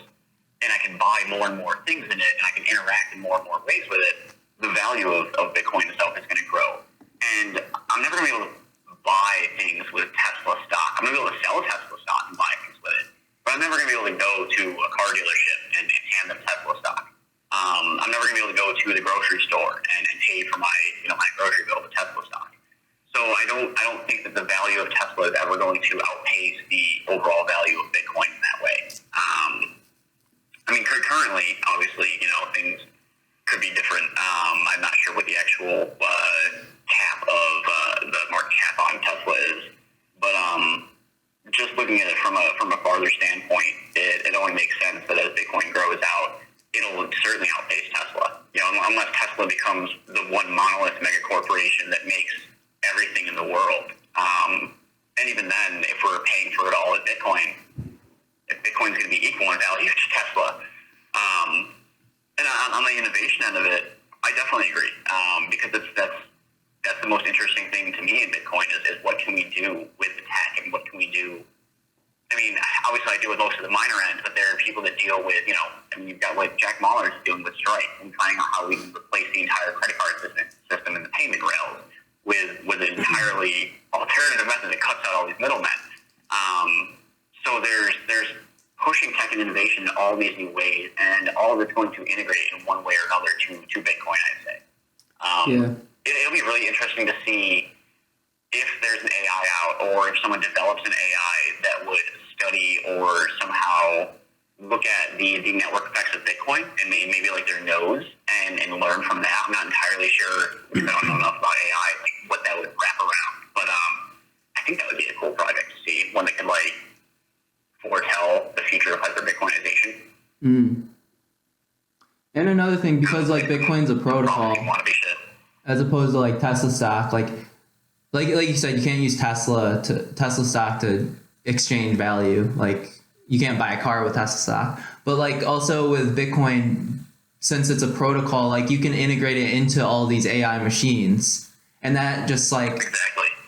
and I can buy more and more things in it, and I can interact in more and more ways with it, the value of Bitcoin itself is going to grow. And I'm never going to be able to buy things with Tesla stock. I'm going to be able to sell Tesla stock and buy things with it. But I'm never going to be able to go to a car dealership and hand them Tesla stock. I'm never going to be able to go to the grocery store and pay for my my grocery bill with Tesla stock. So I don't think that the value of Tesla is ever going to outpace the overall value of Bitcoin in that way. Currently, obviously, things could be different. I'm not sure what the actual cap of the market cap on Tesla is, but just looking at it from a farther standpoint, it only makes sense that as Bitcoin grows out, it'll certainly outpace Tesla. Unless Tesla becomes the one monolith mega corporation that makes everything in the world. And even then, if we're paying for it all at Bitcoin, if Bitcoin's going to be equal in value to Tesla. And on the innovation end of it, I definitely agree. Because that's the most interesting thing to me in Bitcoin is what can we do with the tech and what can we do. Obviously I deal with most of the minor end, but there are people that deal with, you've got Jack Mahler's dealing with Stripe and finding out how we can replace the entire credit card system and the payment rails with an entirely alternative method that cuts out all these middlemen. So there's pushing tech and innovation in all these new ways, and all of it's going to integrate in one way or another to Bitcoin, I'd say. It'll be really interesting to see if there's an AI out, or if someone develops an AI that would study or somehow look at the network effects of Bitcoin and maybe their nodes and learn from that. I'm not entirely sure, because I don't know enough about AI, what that would wrap around. But I think that would be a cool project to see, one that could foretell the future of hyper-Bitcoinization. Mm. And another thing, because like Bitcoin's a protocol, Want to be shit. as opposed to like Tesla stock, like you said, you can't use Tesla stock to exchange value. Like you can't buy a car with Tesla stock. But like also with Bitcoin, since it's a protocol, like you can integrate it into all these AI machines, and that just like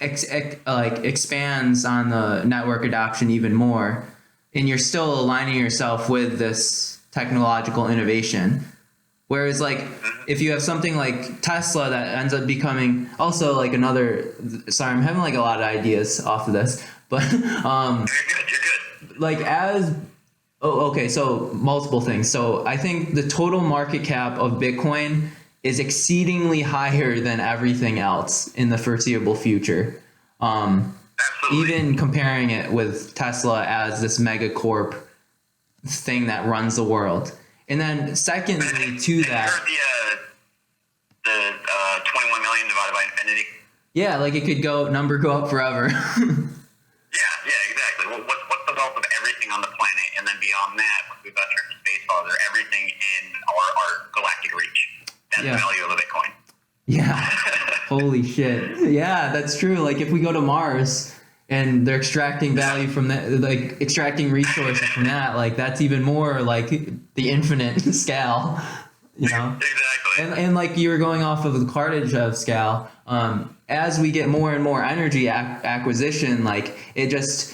expands on the network adoption even more. And you're still aligning yourself with this technological innovation. Whereas like if you have something like Tesla that ends up becoming also like another, sorry, I'm having like a lot of ideas off of this, but You're good. like okay, so multiple things. So I think the total market cap of Bitcoin is exceedingly higher than everything else in the foreseeable future. Even comparing it with Tesla as this megacorp thing that runs the world. And then secondly to that, the 21 million divided by infinity. Yeah, like it could go up forever. Yeah, exactly. What's the wealth of everything on the planet, and then beyond that, once we venture into space farther, everything in our galactic reach. That's the value of a Bitcoin. Yeah. Holy shit. Yeah, that's true. Like if we go to Mars and they're extracting value from that, like extracting resources from that, like that's even more like the infinite scale, you know? Exactly. And like you were going off of the Kardashev scale, as we get more and more energy acquisition, like it just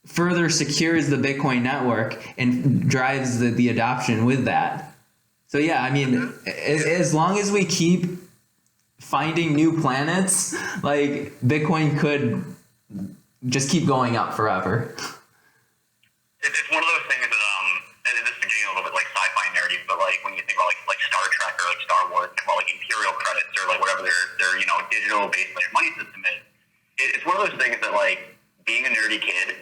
further secures the Bitcoin network and drives the adoption with that. So yeah, I mean, as long as we keep finding new planets, like Bitcoin could just keep going up forever. It's one of those things that and this is getting a little bit like sci-fi nerdy, but like when you think about like Star Trek or like Star Wars, think about like Imperial credits or like whatever their digital based layer money system is. It's one of those things that like being a nerdy kid,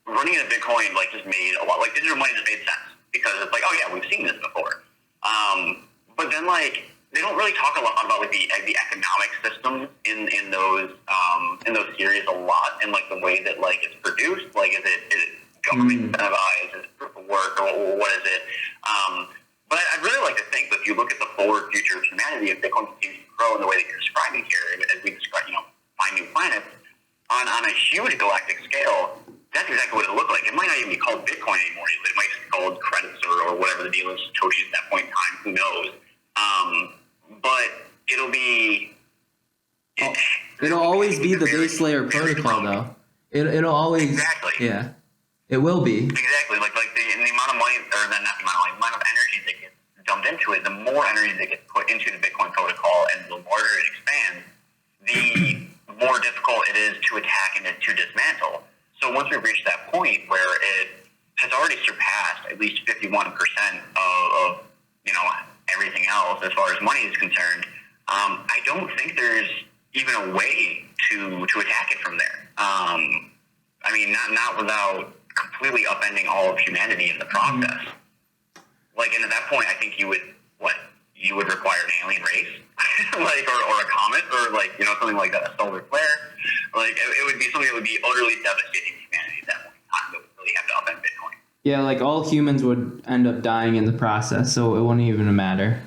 running a Bitcoin like just made a lot, like digital money just made sense because it's like, oh yeah, we've seen this before. But then like they don't really talk a lot about like the economic system in those series a lot, and like the way that like it's produced. Like is it government incentivized? Is it proof of work, or what is it? But I'd really like to think that if you look at the forward future of humanity, if Bitcoin continues to grow in the way that you're describing here, as we describe, find new planets on a huge galactic scale, that's exactly what it'll look like. It might not even be called Bitcoin anymore. It might just be called credits or whatever the deal is, Satoshi at that point in time. Who knows? But it'll be. It'll always be the base layer protocol, though. It'll always. Exactly. Yeah. It will be. Exactly. Like the amount of money, or not the amount of energy that gets dumped into it, the more energy that gets put into the Bitcoin protocol, and the larger it expands, the more difficult it is to attack and to dismantle. So once we've reached that point where it has already surpassed at least 51% of everything else as far as money is concerned, I don't think there's even a way to attack it from there. I mean, not without completely upending all of humanity in the process. Like, and at that point, I think you would require an alien race, like, or a comet, or like, something like that, a solar flare. Like, it would be something that would be utterly devastating to humanity at that point in time that would really have to upend Bitcoin. Yeah, like all humans would end up dying in the process, so it wouldn't even matter.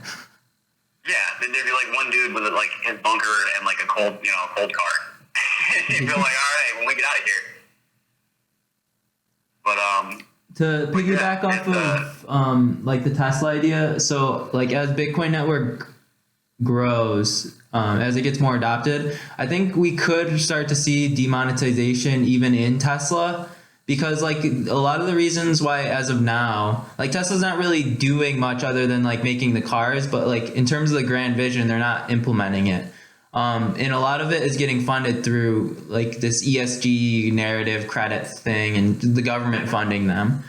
Yeah, there'd be like one dude with like his bunker and like a cold car. You'd be like, all right, when we get out of here. But to piggyback off of like the Tesla idea, so like as Bitcoin network grows, as it gets more adopted, I think we could start to see demonetization even in Tesla, because like a lot of the reasons why as of now, like Tesla's not really doing much other than like making the cars, but like in terms of the grand vision, they're not implementing it. And a lot of it is getting funded through like this ESG narrative credit thing and the government funding them.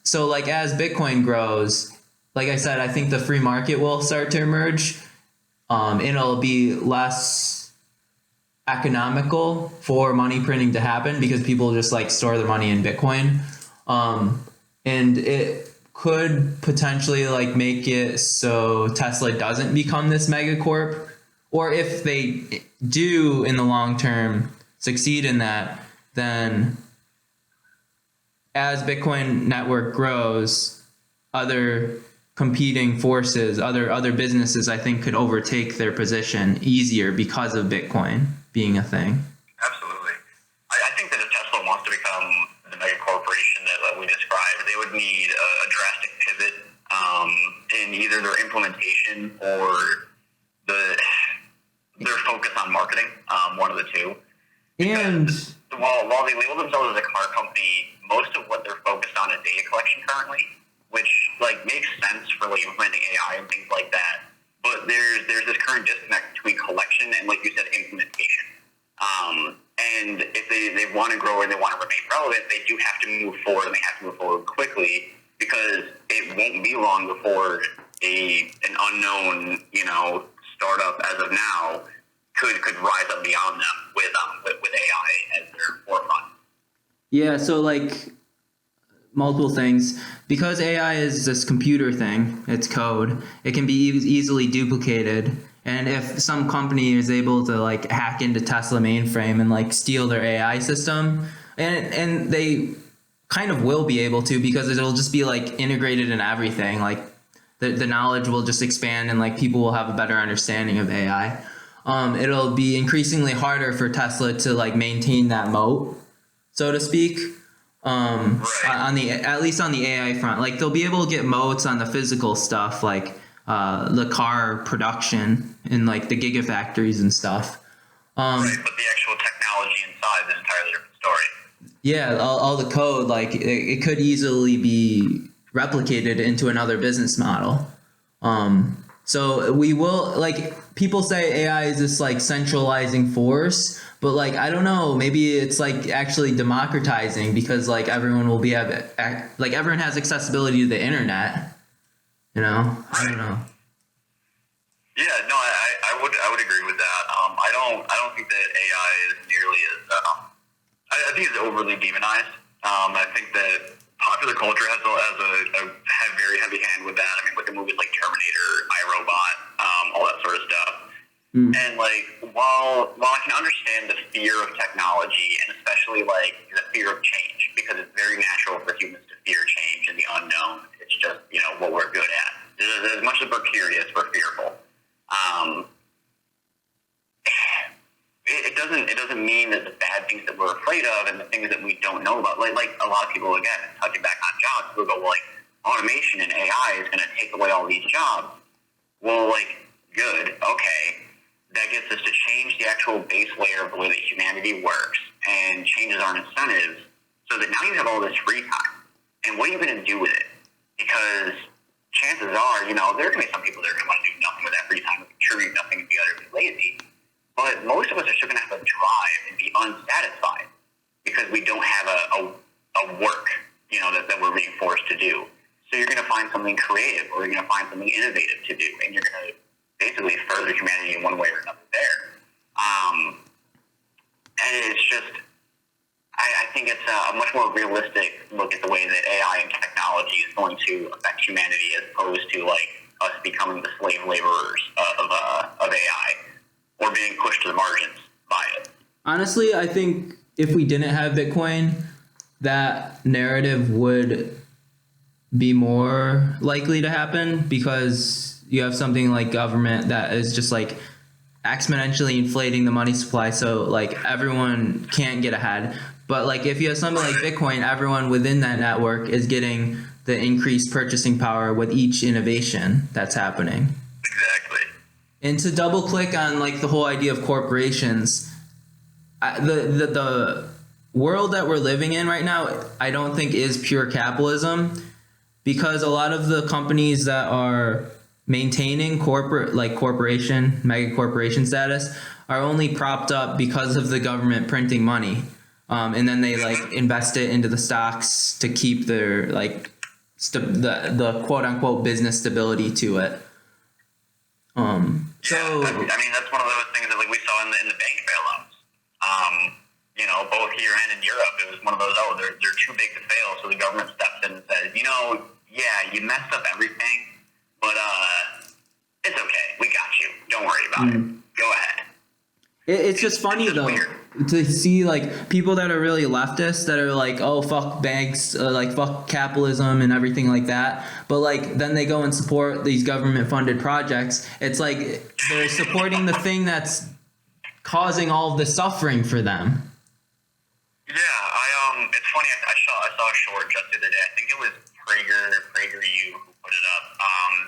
So like as Bitcoin grows, like I said, I think the free market will start to emerge. It'll be less economical for money printing to happen because people just like store their money in Bitcoin. And it could potentially like make it so Tesla doesn't become this megacorp. Or if they do in the long term succeed in that, then as Bitcoin network grows, other competing forces, other businesses, I think, could overtake their position easier because of Bitcoin being a thing. Absolutely. I think that if Tesla wants to become the mega corporation that we described, they would need a drastic pivot in either their implementation or their focus on marketing, one of the two. And while they label themselves as a car company, most of what they're focused on is data collection currently, which like makes sense for like implementing AI and things like that. But there's this current disconnect between collection and, like you said, implementation. And if they want to grow and they want to remain relevant, they do have to move forward, and they have to move forward quickly, because it won't be long before an unknown, startup as of now could rise up beyond them with AI as their forefront. yeah, so like multiple things. Because AI is this computer thing, it's code, it can be easily duplicated. And if some company is able to like hack into Tesla mainframe and like steal their AI system, and they kind of will be able to, because it'll just be like integrated in everything. Like the knowledge will just expand, and like people will have a better understanding of AI. It'll be increasingly harder for Tesla to like maintain that moat, so to speak. At least on the AI front, like they'll be able to get moats on the physical stuff, like the car production and like the gigafactories and stuff. Right, but the actual technology inside is an entirely different story. Yeah, all the code, like it could easily be replicated into another business model. So we will, like, people say AI is this like centralizing force, but like I don't know, maybe it's like actually democratizing, because like everyone will be like everyone has accessibility to the internet. I don't know. Yeah, no, I would agree with that. I don't think that AI is nearly as I think it's overly demonized. I think that popular culture has a very heavy hand with that. I mean, look at movies like Terminator, iRobot, all that sort of stuff. And like, while I can understand the fear of technology, and especially like the fear of change, because it's very natural for humans to fear change and the unknown. It's just what we're good at. As much as we're curious, we're fearful. It doesn't mean that the bad things that we're afraid of and the things that we don't know about, like a lot of people, again, touching back on jobs, people go, well, like, automation and AI is going to take away all these jobs. Well, like, good, okay. That gets us to change the actual base layer of the way that humanity works and changes our incentives, so that now you have all this free time. And what are you going to do with it? Because chances are, there are going to be some people that are going to want to do nothing with that free time, contribute nothing, and be utterly lazy. But most of us are still going to have a drive and be unsatisfied because we don't have a work, that we're being forced to do. So you're going to find something creative, or you're going to find something innovative to do, and you're going to basically further humanity in one way or another there. And it's just, I think it's a much more realistic look at the way that AI and technology is going to affect humanity, as opposed to like us becoming the slave laborers of AI, or being pushed to the margins by it. Honestly, I think if we didn't have Bitcoin, that narrative would be more likely to happen, because you have something like government that is just like exponentially inflating the money supply, so like everyone can't get ahead. But like if you have something like Bitcoin, everyone within that network is getting the increased purchasing power with each innovation that's happening. Exactly. And to double click on like the whole idea of corporations, the world that we're living in right now, I don't think is pure capitalism, because a lot of the companies that are maintaining mega corporation status are only propped up because of the government printing money. And then they like invest it into the stocks to keep their like the quote unquote business stability to it. So I mean that's one of those things that like we saw in the bank bailouts. Both here and in Europe, it was one of those, they're too big to fail, so the government steps in and says, yeah, you messed up everything, but it's okay, we got you. Don't worry about it. Go ahead. It's just funny though weird. to see like people that are really leftist that are like, oh fuck banks, like fuck capitalism and everything like that. But like then they go and support these government funded projects. It's like they're supporting the thing that's causing all of the suffering for them. Yeah, it's funny. I saw a short just the other day. I think it was PragerU who put it up.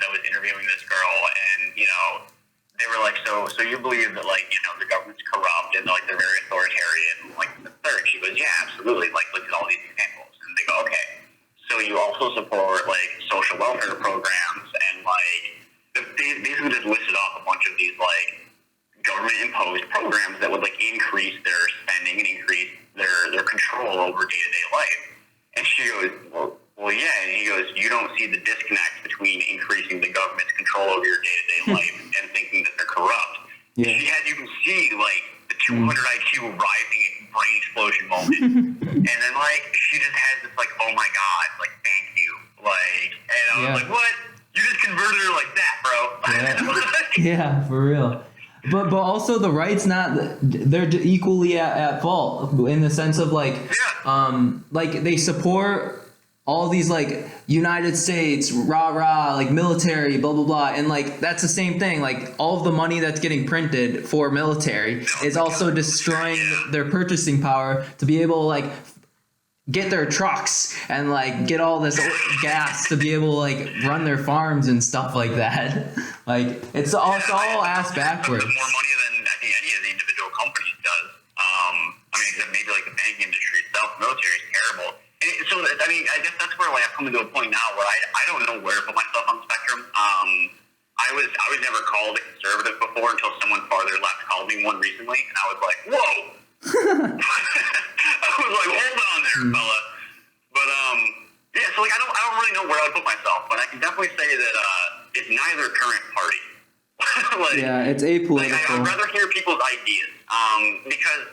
That was interviewing this girl, and they were like, so you believe that like the government's corrupt and like they're very authoritarian, like the third. She goes, yeah, absolutely. Like look at all these examples, and they go, okay. So you also support like social welfare programs and like they basically just listed off a bunch of these like government imposed programs that would like increase their spending and increase their control over day-to-day life. And she goes, well, yeah. And he goes, you don't see the disconnect between increasing the government's control over your day-to-day life and thinking that they're corrupt. Yeah. You can see like the 200 IQ rising brain explosion moment. And then like she just has this like, oh my God, like thank you. Like, and I was like, what? You just converted her like that, bro. Yeah, for real. But also the right's they're equally at fault in the sense of like like they support all these like United States rah like military blah blah blah, and like that's the same thing. Like all of the money that's getting printed for military is also destroying their purchasing power to be able to like get their trucks and like get all this gas to be able to like run their farms and stuff like that. Like it's all ass backwards. More money than I think any of the individual companies does. I mean, except maybe like the banking industry itself, military is terrible. And so I mean, I guess that's where like I've come to a point now where I don't know where to put myself on the spectrum. I was never called a conservative before until someone farther left called me one recently, and I was like, whoa. I was like, hold on there, fella. But yeah, so like I don't really know where I would put myself, but I can definitely say that it's neither current party. Like, yeah, it's apolitical. Like, I'd rather hear people's ideas, because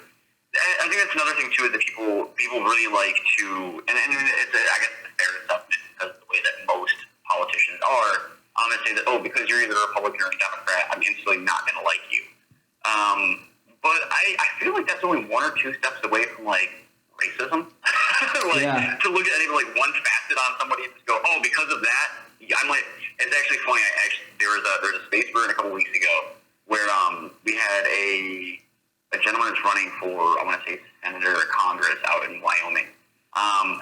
I think that's another thing too is that people really like to, and I guess it's a fair assessment because of the way that most politicians are, to say that because you're either a Republican or a Democrat, I'm instantly not going to like you. But I feel like that's only one or two steps away from like racism. To look at any like one facet on somebody and just go, oh, because of that, I might. It's actually funny. There was a space burn a couple weeks ago where we had a gentleman that's running for, I want to say senator or Congress out in Wyoming,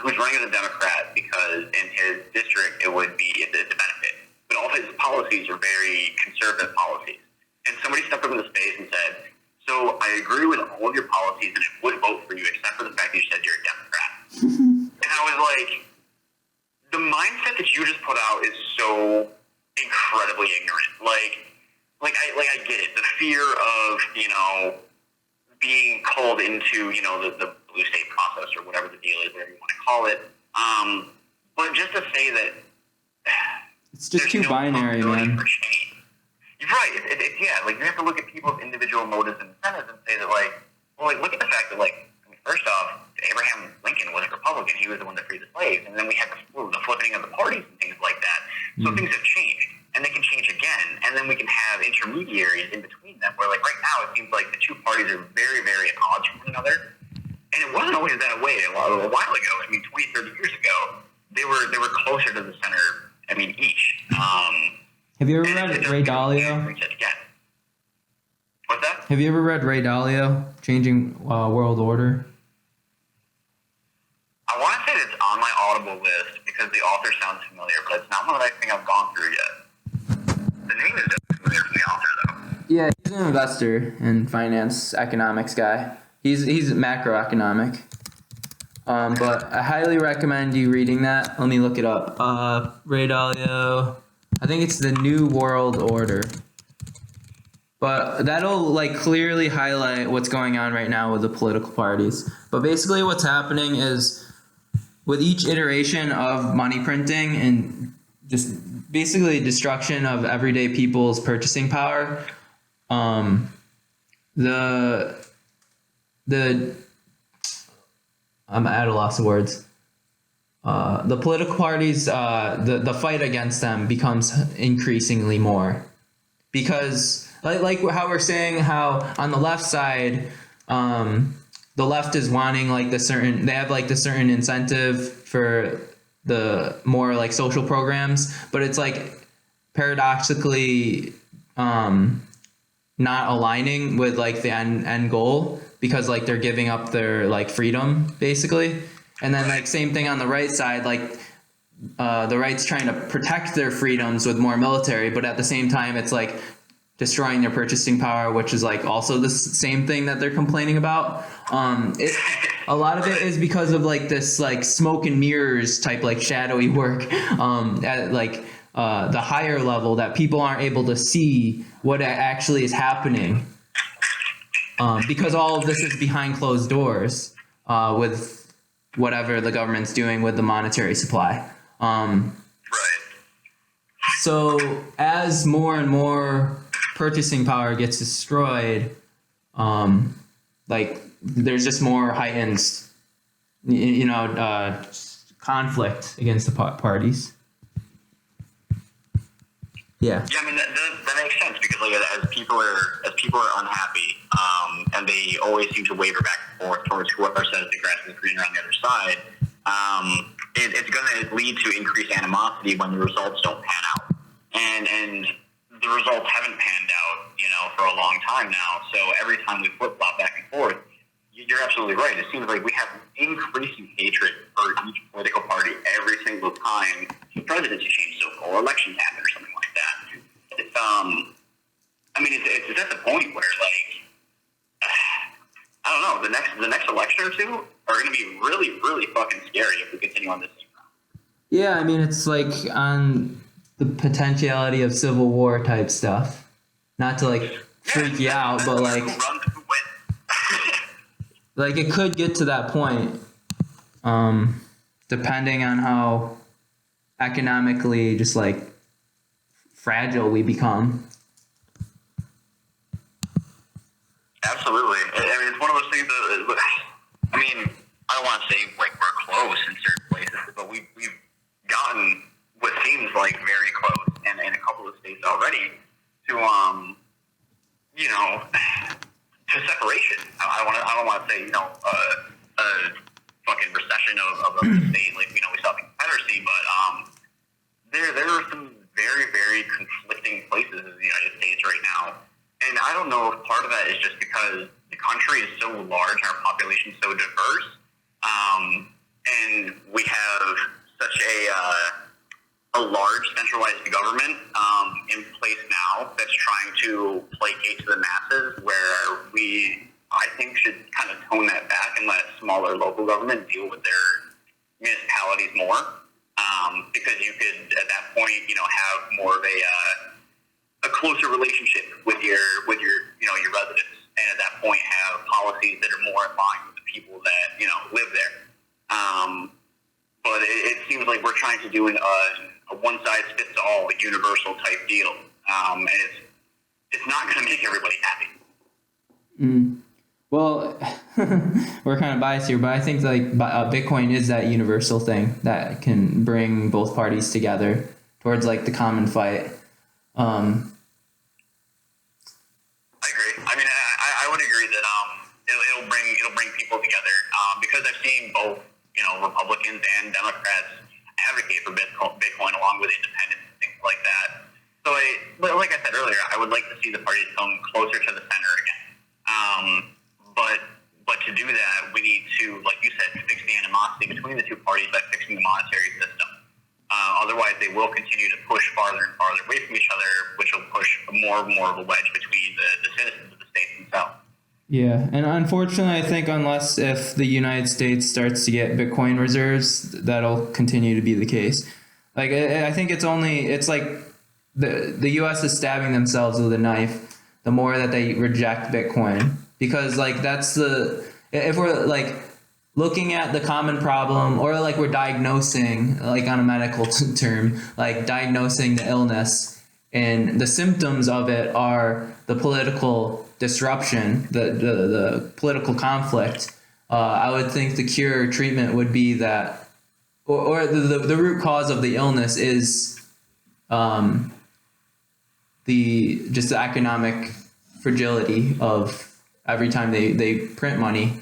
who's running as a Democrat because in his district it would be the benefit, but all his policies are very conservative policies. And somebody stepped up in the space and said, so I agree with all of your policies and I would vote for you except for the fact that you said you're a Democrat. And I was like, the mindset that you just put out is so incredibly ignorant. Like I get it. The fear of, being called into, the blue state process or whatever the deal is, whatever you want to call it. But just to say that it's just too binary, man. You're right. Like you have to look at people's individual motives and incentives and say that, look at the fact that, first off, Abraham Lincoln was a Republican. He was the one that freed the slaves, and then we had the flipping of the parties and things like that. So things have changed, and they can change again, and then we can have intermediaries in between them. Where, right now, it seems like the two parties are very, very at odds with one another, and it wasn't always that way a while ago. 20, 30 years ago, they were closer to the center. Each. Have you ever read Ray Dalio? What's that? Have you ever read Ray Dalio, Changing World Order? I want to say that it's on my Audible list because the author sounds familiar, but it's not one that I think I've gone through yet. The name is definitely familiar from the author, though. Yeah, he's an investor and finance economics guy. He's macroeconomic. But I highly recommend you reading that. Let me look it up. Ray Dalio. I think it's The New World Order. But that'll clearly highlight what's going on right now with the political parties. But basically what's happening is with each iteration of money printing and just basically destruction of everyday people's purchasing power, I'm at a loss of words. The political parties, the fight against them becomes increasingly more because like how we're saying how on the left side, the left is wanting like they have like the certain incentive for the more like social programs, but it's like paradoxically not aligning with like the end goal, because like they're giving up their like freedom basically. And then like same thing on the right side, like the right's trying to protect their freedoms with more military, but at the same time it's like destroying their purchasing power, which is like also the same thing that they're complaining about. A lot of it is because of like this like smoke and mirrors type like shadowy work at like the higher level, that people aren't able to see what actually is happening, because all of this is behind closed doors with whatever the government's doing with the monetary supply. Right. So as more and more purchasing power gets destroyed, like there's just more heightened, conflict against the parties. Yeah. Yeah, I mean that makes sense, because like as people are unhappy, and they always seem to waver back and forth towards whoever says the grass is greener on the other side. It's going to lead to increased animosity when the results don't pan out, and the results haven't panned out, for a long time now. So every time we flip flop back and forth, you're absolutely right. It seems like we have increasing hatred for each political party every single time the presidency changes or elections happen or something like that. It's it's at the point where like I don't know, the next election or two are going to be really, really fucking scary if we continue on this same route. Yeah, I mean, it's like on the potentiality of civil war type stuff. Not to like freak you out, but like, who runs, who wins. like it could get to that point, depending on how economically just like fragile we become. Absolutely. I mean, it's one of those things that, I mean, I don't want to say like we're close in certain places, but we've gotten what seems like very close in a couple of states already to to separation. I don't want to say a fucking recession of a state like we saw the Confederacy, but there are some very, very conflicting places in the United States right now. And I don't know if part of that is just because the country is so large and our population is so diverse, and we have such a large centralized government in place now that's trying to placate to the masses, where we, I think, should kind of tone that back and let smaller local government deal with their municipalities more, because you could, at that point, have more of a closer relationship with your your residents, and at that point have policies that are more in line with the people that live there. But it seems like we're trying to do a one size fits all, a universal type deal, and it's not going to make everybody happy. Well, we're kind of biased here, but I think like Bitcoin is that universal thing that can bring both parties together towards like the common fight. I agree. I mean, I would agree that it'll bring people together, because I've seen both Republicans and Democrats advocate for Bitcoin along with independents and things like that. So like I said earlier, I would like to see the parties come closer to the center again. But to do that, we need to, like you said, fix the animosity between the two parties by fixing the monetary system. Otherwise, they will continue to push farther and farther away from each other, which will push more and more of a wedge between the citizens of the states themselves. Yeah, and unfortunately, I think if the United States starts to get Bitcoin reserves, that'll continue to be the case. Like, I think it's like the U.S. is stabbing themselves with a knife the more that they reject Bitcoin, because like if we're like looking at the common problem, or like we're diagnosing, like on a medical term, like diagnosing the illness, and the symptoms of it are the political disruption, the political conflict. I would think the cure or treatment would be that, or the root cause of the illness is just the economic fragility of every time they print money,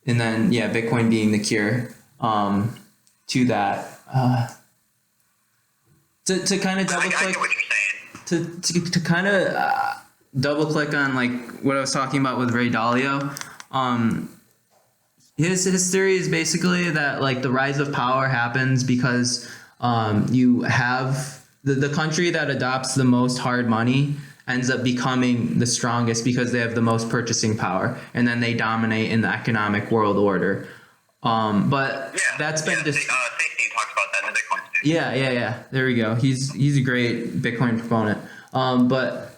and then Bitcoin being the cure to that. To kind of double click. I get what you're saying. To kind of double click on like what I was talking about with Ray Dalio. His theory is basically that like the rise of power happens because you have the country that adopts the most hard money ends up becoming the strongest because they have the most purchasing power, and then they dominate in the economic world order. But that's been Safety talks about that in the Bitcoin space. Yeah. There we go. He's a great Bitcoin proponent. But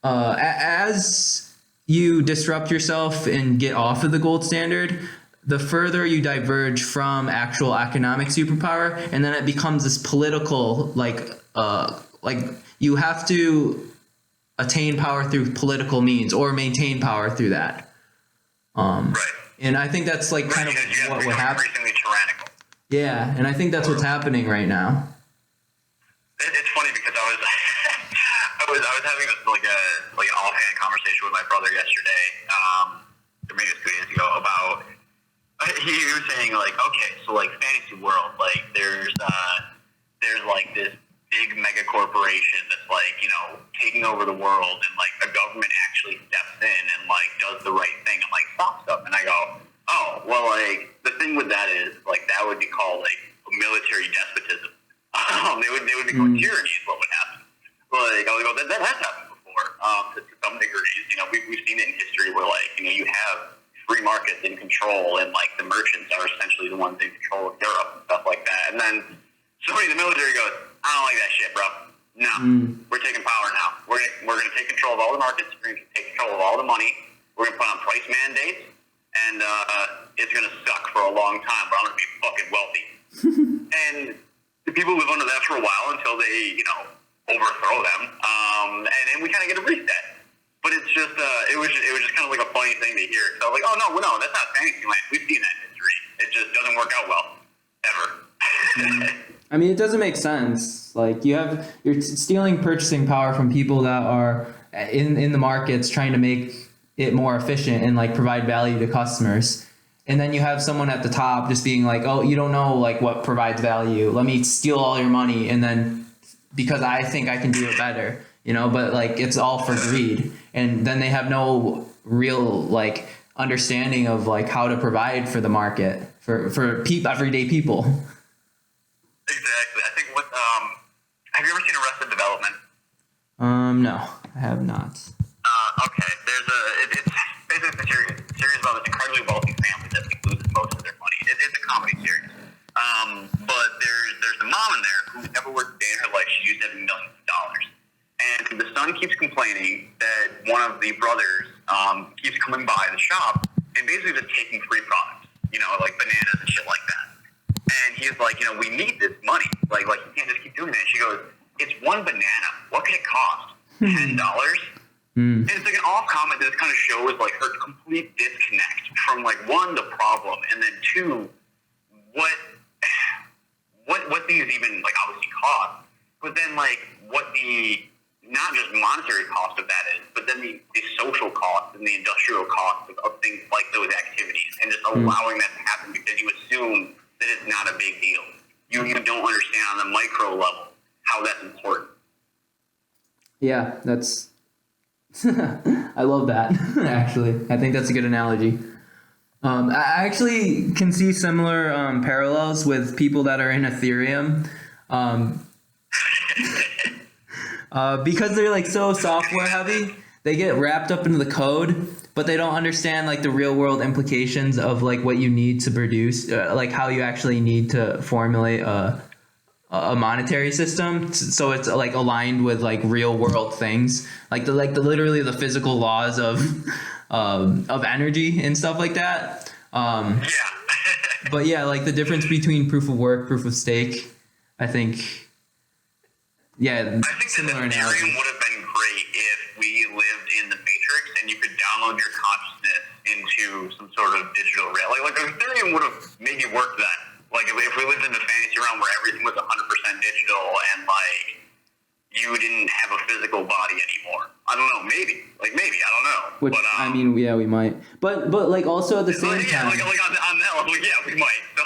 as you disrupt yourself and get off of the gold standard, the further you diverge from actual economic superpower, and then it becomes this political like you have to attain power through political means or maintain power through that. Right. And I think that's like kind of what would happen. Increasingly tyrannical. Yeah, and I think that's what's happening right now. It's funny because I was I was having this like an offhand conversation with my brother yesterday, or maybe it was 2 days ago, about he was saying like, okay, so like fantasy world, like there's like this big mega corporation that's like, you know, taking over the world, and like the government actually steps in and like does the right thing and like stops stuff. And I go, oh, well, like the thing with that is like that would be called like military despotism. They would become tyranny is what would happen. Like I was like, that has happened before to some degrees. You know, we've seen it in history where like, you know, you have free markets in control, and like the merchants are essentially the ones in control of Europe and stuff like that. And then somebody in the military goes, I don't like that shit, bro. No, we're taking power now. We're gonna take control of all the markets. We're gonna take control of all the money. We're gonna put on price mandates, and it's gonna suck for a long time. But I'm gonna be fucking wealthy. And the people live under that for a while until they, you know, overthrow them. And then we kind of get a reset. But it's just, it was just kind of like a funny thing to hear. So I was like, oh no, that's not Fantasyland. We've seen that in history. It just doesn't work out well, ever. I mean, it doesn't make sense. Like you're stealing purchasing power from people that are in the markets trying to make it more efficient and like provide value to customers. And then you have someone at the top just being like, oh, you don't know like what provides value. Let me steal all your money. And then because I think I can do it better, you know, but like it's all for greed. And then they have no real like understanding of like how to provide for the market for everyday people. Exactly. I think have you ever seen Arrested Development? No, I have not. Okay. It's basically a series about this incredibly wealthy family that like, loses most of their money. It's a comedy series. But there's a mom in there who's never worked a day in her life. She used to have millions of dollars. And the son keeps complaining that one of the brothers keeps coming by the shop and basically just taking free products, you know, like bananas and shit like that. And he's like, you know, we need this money. Like you can't just keep doing that. And she goes, it's one banana. What could it cost? $10? And it's like an off comment that kind of shows like her complete disconnect from like one, the problem, and then two, what things even like obviously cost, but then like what the not just monetary cost of that is, but then the social cost and the industrial cost of things like those activities, and just allowing that to happen because you assume that it's not a big deal. You don't understand on the micro level how that's important. Yeah, that's I love that. Actually, I think that's a good analogy. I actually can see similar parallels with people that are in Ethereum, because they're like so software heavy. They get wrapped up into the code, but they don't understand like the real world implications of like what you need to produce, like how you actually need to formulate a monetary system. So it's like aligned with like real world things, like the literally the physical laws of energy and stuff like that. But yeah, like the difference between proof of work, proof of stake, I think. Yeah, I think similar that analogy. Ethereum would have been great if we lived in the Matrix and you could download your consciousness into some sort of digital rail. Like Ethereum would have maybe worked then. Like if we lived in the fantasy realm where everything was 100% digital and like, you didn't have a physical body anymore. I don't know, maybe, I don't know. Which, but, I mean, yeah, we might. But like also at the same time. Like on that level, yeah, we might. So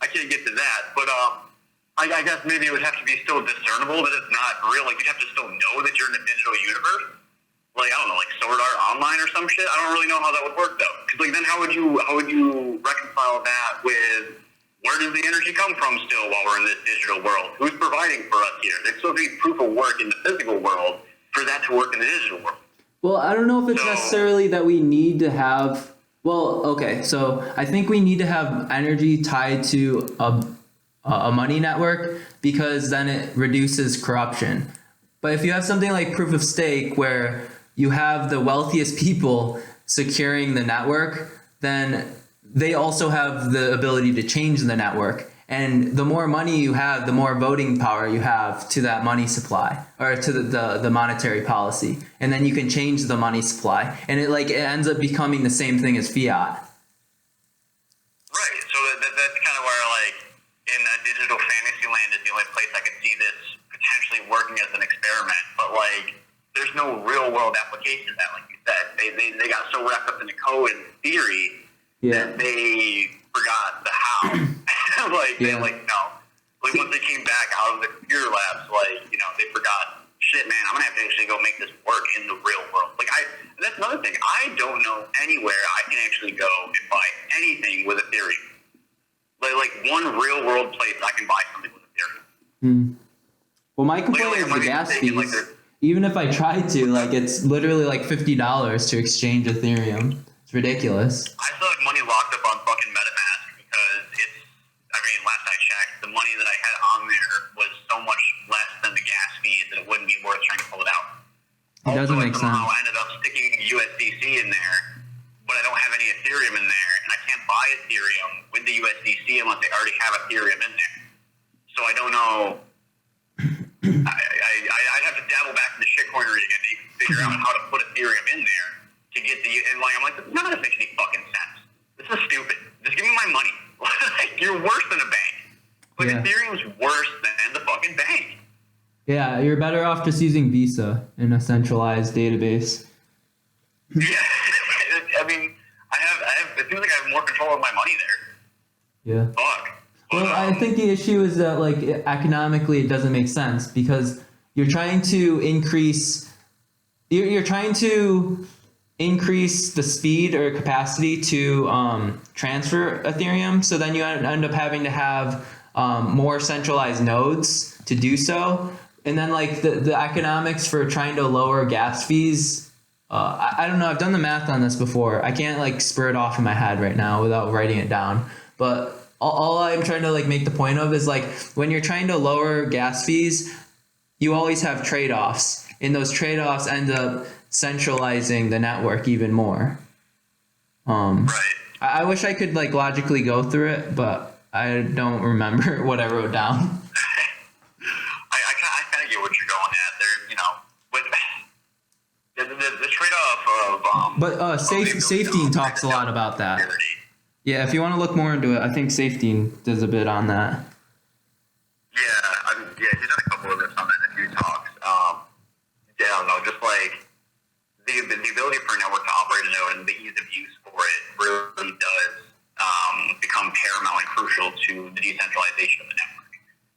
I can't get to that. But I guess maybe it would have to be still discernible that it's not real. Like, you'd have to still know that you're in a digital universe. Like, I don't know, like Sword Art Online or some shit. I don't really know how that would work though. Because like then how would you reconcile that with where does the energy come from still while we're in this digital world? Who's providing for us here? There's still be proof of work in the physical world for that to work in the digital world. Well, I don't know if it's necessarily that we need to have. Well, okay, so I think we need to have energy tied to a money network because then it reduces corruption. But if you have something like proof of stake where you have the wealthiest people securing the network, then they also have the ability to change the network. And the more money you have, the more voting power you have to that money supply or to the monetary policy. And then you can change the money supply. And it ends up becoming the same thing as fiat. Right. So that's kind of where, like, in a digital fantasy land is the only place I could see this potentially working as an experiment. But, like, there's no real world application of that, like you said. They got so wrapped up in the code and theory that they forgot the how. No. Like, once they came back out of the computer labs, they forgot, shit, man, I'm going to have to actually go make this work in the real world. That's another thing. I don't know anywhere I can actually go and buy anything with Ethereum. Like one real world place I can buy something with Ethereum. Well, my complaint is the gas fees. Even if I try to, it's literally $50 to exchange Ethereum. It's ridiculous. I still have money locked up on fucking MetaMask because last I checked, the money that I had on there was so much less than the gas fees that it wouldn't be worth trying to pull it out. It doesn't make sense. I ended up sticking USDC in there, but I don't have any Ethereum in there, and I can't buy Ethereum with the USDC unless I already have Ethereum in there. So I don't know. I'd have to dabble back in the shitcoinery again to even figure out how to put Ethereum in there to get I'm like, none of this makes any fucking sense. This is stupid. Just give me my money. You're worse than a bank. Ethereum's worse than the fucking bank. Yeah, you're better off just using Visa in a centralized database. Yeah, it seems like I have more control of my money there. Yeah. Fuck. Well, I think the issue is that economically it doesn't make sense because you're trying to increase. You're trying to increase the speed or capacity to transfer Ethereum. So then you end up having to have more centralized nodes to do so. And then the economics for trying to lower gas fees, I don't know. I've done the math on this before. I can't spur it off in my head right now without writing it down. But all I'm trying to make the point of is when you're trying to lower gas fees, you always have trade-offs. And those trade-offs end up centralizing the network even more. Right. I wish I could logically go through it, but I don't remember what I wrote down. I kind of get what you're going at there. With the trade-off of but Safety talks a lot about that. Security. Yeah, if you want to look more into it, I think Safety does a bit on that. Yeah, he's done a couple of this on that in a few talks. I don't know, just the ability for a network to operate a node and the ease of use for it really does become paramount and crucial to the decentralization of the network.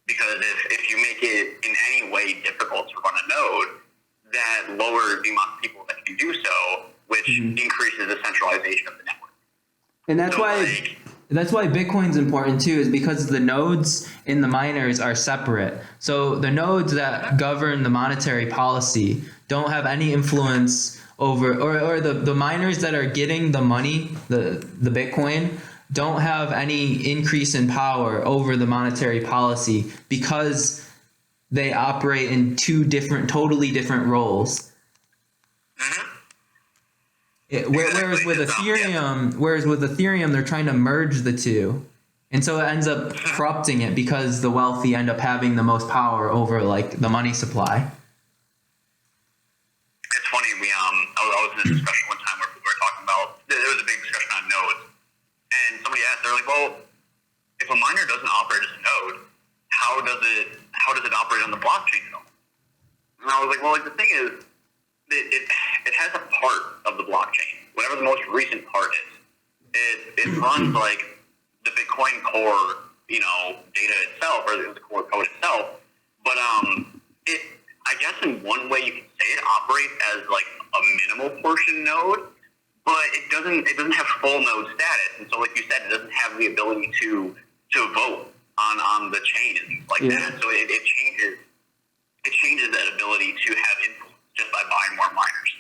Because if you make it in any way difficult to run a node, that lowers the amount of people that can do so, which increases the centralization of the network. And that's why Bitcoin's important too, is because the nodes in the miners are separate. So the nodes that govern the monetary policy don't have any influence over, or the miners that are getting the money, the Bitcoin, don't have any increase in power over the monetary policy because they operate in two totally different roles. Whereas with Ethereum, they're trying to merge the two, and so it ends up corrupting it because the wealthy end up having the most power over the money supply. It's funny. I was in a discussion one time where people were talking about there was a big discussion on nodes, and somebody asked, they're like, "Well, if a miner doesn't operate as a node, how does it operate on the blockchain at all?" And I was like, well, like the thing is, it has a part of the blockchain, whatever the most recent part is. It runs like the Bitcoin core, data itself, or the core code itself. But I guess in one way you can say it operates as like a minimal portion node, but it doesn't have full node status. And so, like you said, it doesn't have the ability to vote on the chain and things like that. So it changes that ability to have influence just by buying more miners.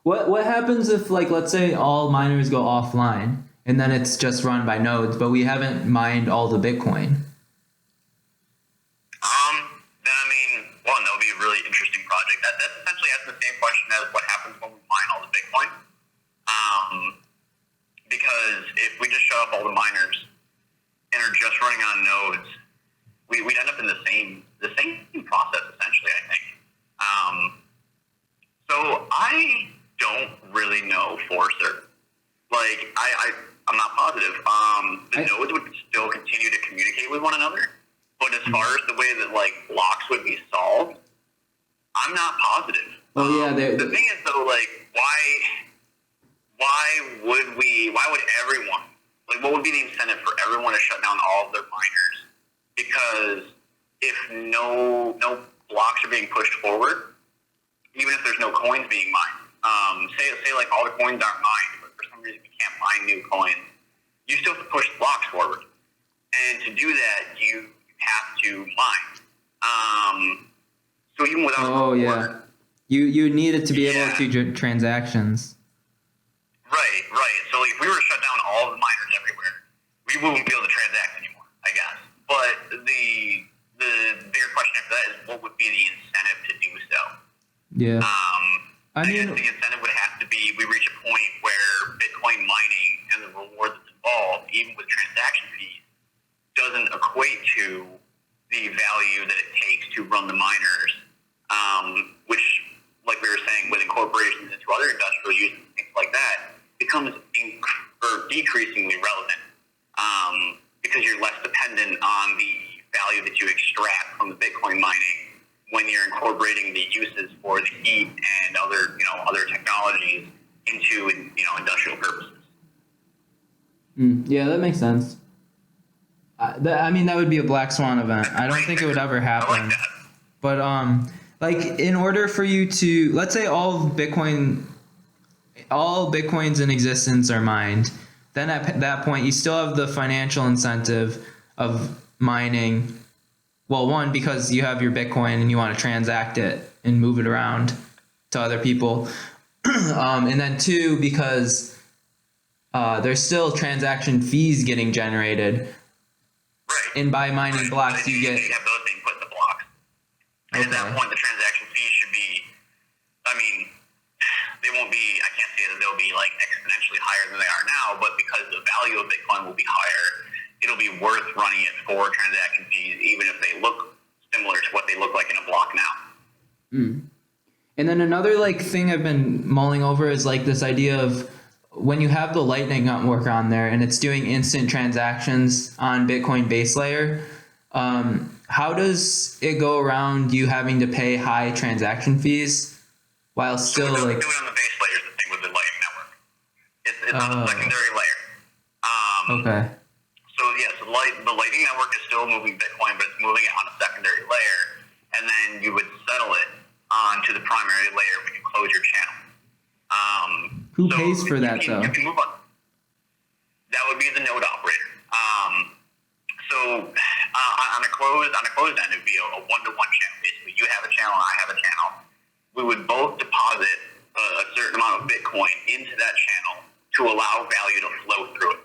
What happens if, like, let's say all miners go offline and then it's just run by nodes, but we haven't mined all the Bitcoin? Then that would be a really interesting project. That essentially asks the same question as what happens when we mine all the Bitcoin. Because if we just shut off all the miners and are just running on nodes, we'd end up in the same process essentially, I think. So I don't really know for certain. Like I'm not positive. The nodes would still continue to communicate with one another, but as far as the way that like blocks would be solved, I'm not positive. The thing is though, like why would everyone, like, what would be the incentive for everyone to shut down all of their miners? Because if no blocks are being pushed forward, even if there's no coins being mined, say like all the coins aren't mined, but for some reason we can't mine new coins, you still have to push blocks forward. And to do that, you have to mine. So even without you need it to be able to do transactions. Right. So if we were to shut down all the miners everywhere, we wouldn't be able to transact anymore, I guess. But the bigger question after that is, what would be the incentive to do so? Yeah. I guess the incentive would have to be, we reach a point where Bitcoin mining and the reward that's involved, even with transaction fees, doesn't equate to the value that it takes to run the miners, which, like we were saying, with incorporations into other industrial uses and things like that, becomes decreasingly relevant, because you're less dependent on the value that you extract from the Bitcoin mining when you're incorporating the uses for the heat and other technologies into industrial purposes. Yeah, that makes sense. That would be a black swan event. I don't think it would ever happen. I like that. But like, in order for you to, let's say all Bitcoins in existence are mined, then at that point you still have the financial incentive of mining. Well, one, because you have your Bitcoin and you want to transact it and move it around to other people. And then two, because there's still transaction fees getting generated. Right. And by mining blocks, you get... You have those being put in the blocks. And at that point, the transaction fees should be... they won't be... I can't say that they'll be like exponentially higher than they are now, but because the value of Bitcoin will be higher, it'll be worth running it for transaction fees, even if they look similar to what they look like in a block now. And then another thing I've been mulling over is this idea of when you have the Lightning Network on there and it's doing instant transactions on Bitcoin base layer, how does it go around you having to pay high transaction fees while still So doing on the base layer is the thing with the Lightning Network. It's on the secondary layer. Okay. So the Lightning Network is still moving Bitcoin, but it's moving it on a secondary layer, and then you would settle it onto the primary layer when you close your channel. Who pays for that, though? You can move on. That would be the node operator. On a closed end, it would be a one-to-one channel. Basically, you have a channel, and I have a channel. We would both deposit a certain amount of Bitcoin into that channel to allow value to flow through it.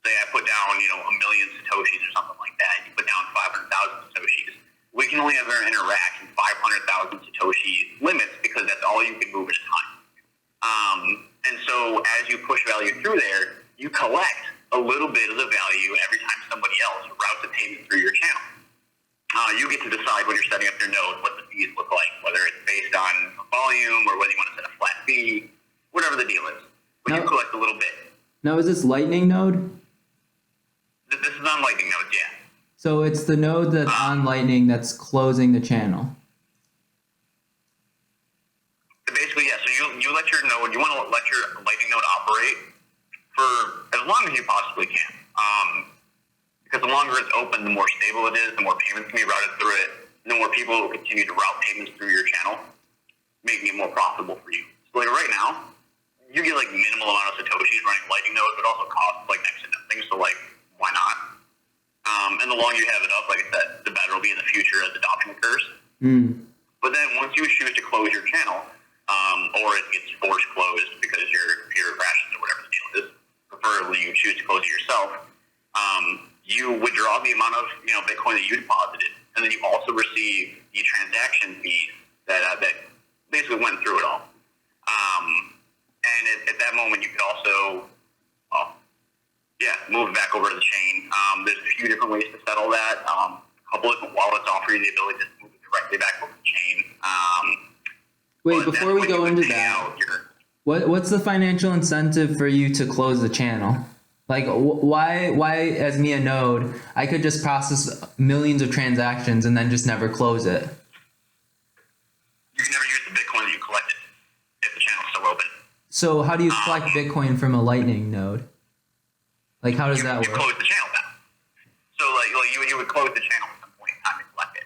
Say I put down, 1 million Satoshis or something like that. You put down 500,000 Satoshis. We can only ever interact in 500,000 Satoshi limits because that's all you can move at a time. And so as you push value through there, you collect a little bit of the value every time somebody else routes a payment through your channel. You get to decide when you're setting up your node what the fees look like, whether it's based on volume or whether you want to set a flat fee, whatever the deal is. But you collect a little bit. Now, is this Lightning node? This is on Lightning nodes, yeah. So it's the node that's on Lightning that's closing the channel. you want to let your Lightning node operate for as long as you possibly can. Because the longer it's open, the more stable it is, the more payments can be routed through it, and the more people will continue to route payments through your channel, making it more profitable for you. So like right now, you get like minimal amount of Satoshis running Lightning nodes, but also costs like next to nothing. So like, why not? And the longer you have it up, like I said, the better it'll be in the future as adoption occurs. But then once you choose to close your channel, or it gets force closed because your computer crashes or whatever the deal is, preferably you choose to close it yourself, you withdraw the amount of Bitcoin that you deposited, and then you also receive the transaction fees that basically went through it all. And at that moment, you could also, move it back over to the chain. There's a few different ways to settle that. A couple different wallets offer you the ability to move it directly back over the chain. Wait, before we go into that, what's the financial incentive for you to close the channel? Like, why as me a node, I could just process millions of transactions and then just never close it? You can never use the Bitcoin that you collected if the channel's still open. So how do you collect Bitcoin from a Lightning node? Like, how does that work? You close the channel down. So like you would close the channel at some point in time to collect it.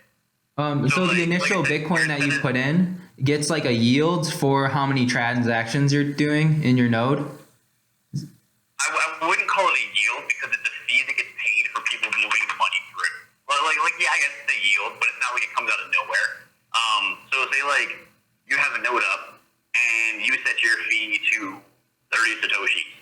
So the initial Bitcoin that you put in gets like a yield for how many transactions you're doing in your node? I wouldn't call it a yield because it's a fee that gets paid for people moving the money through. Yeah, I guess it's a yield, but it's not like it comes out of nowhere. So say like you have a node up and you set your fee to 30 Satoshis.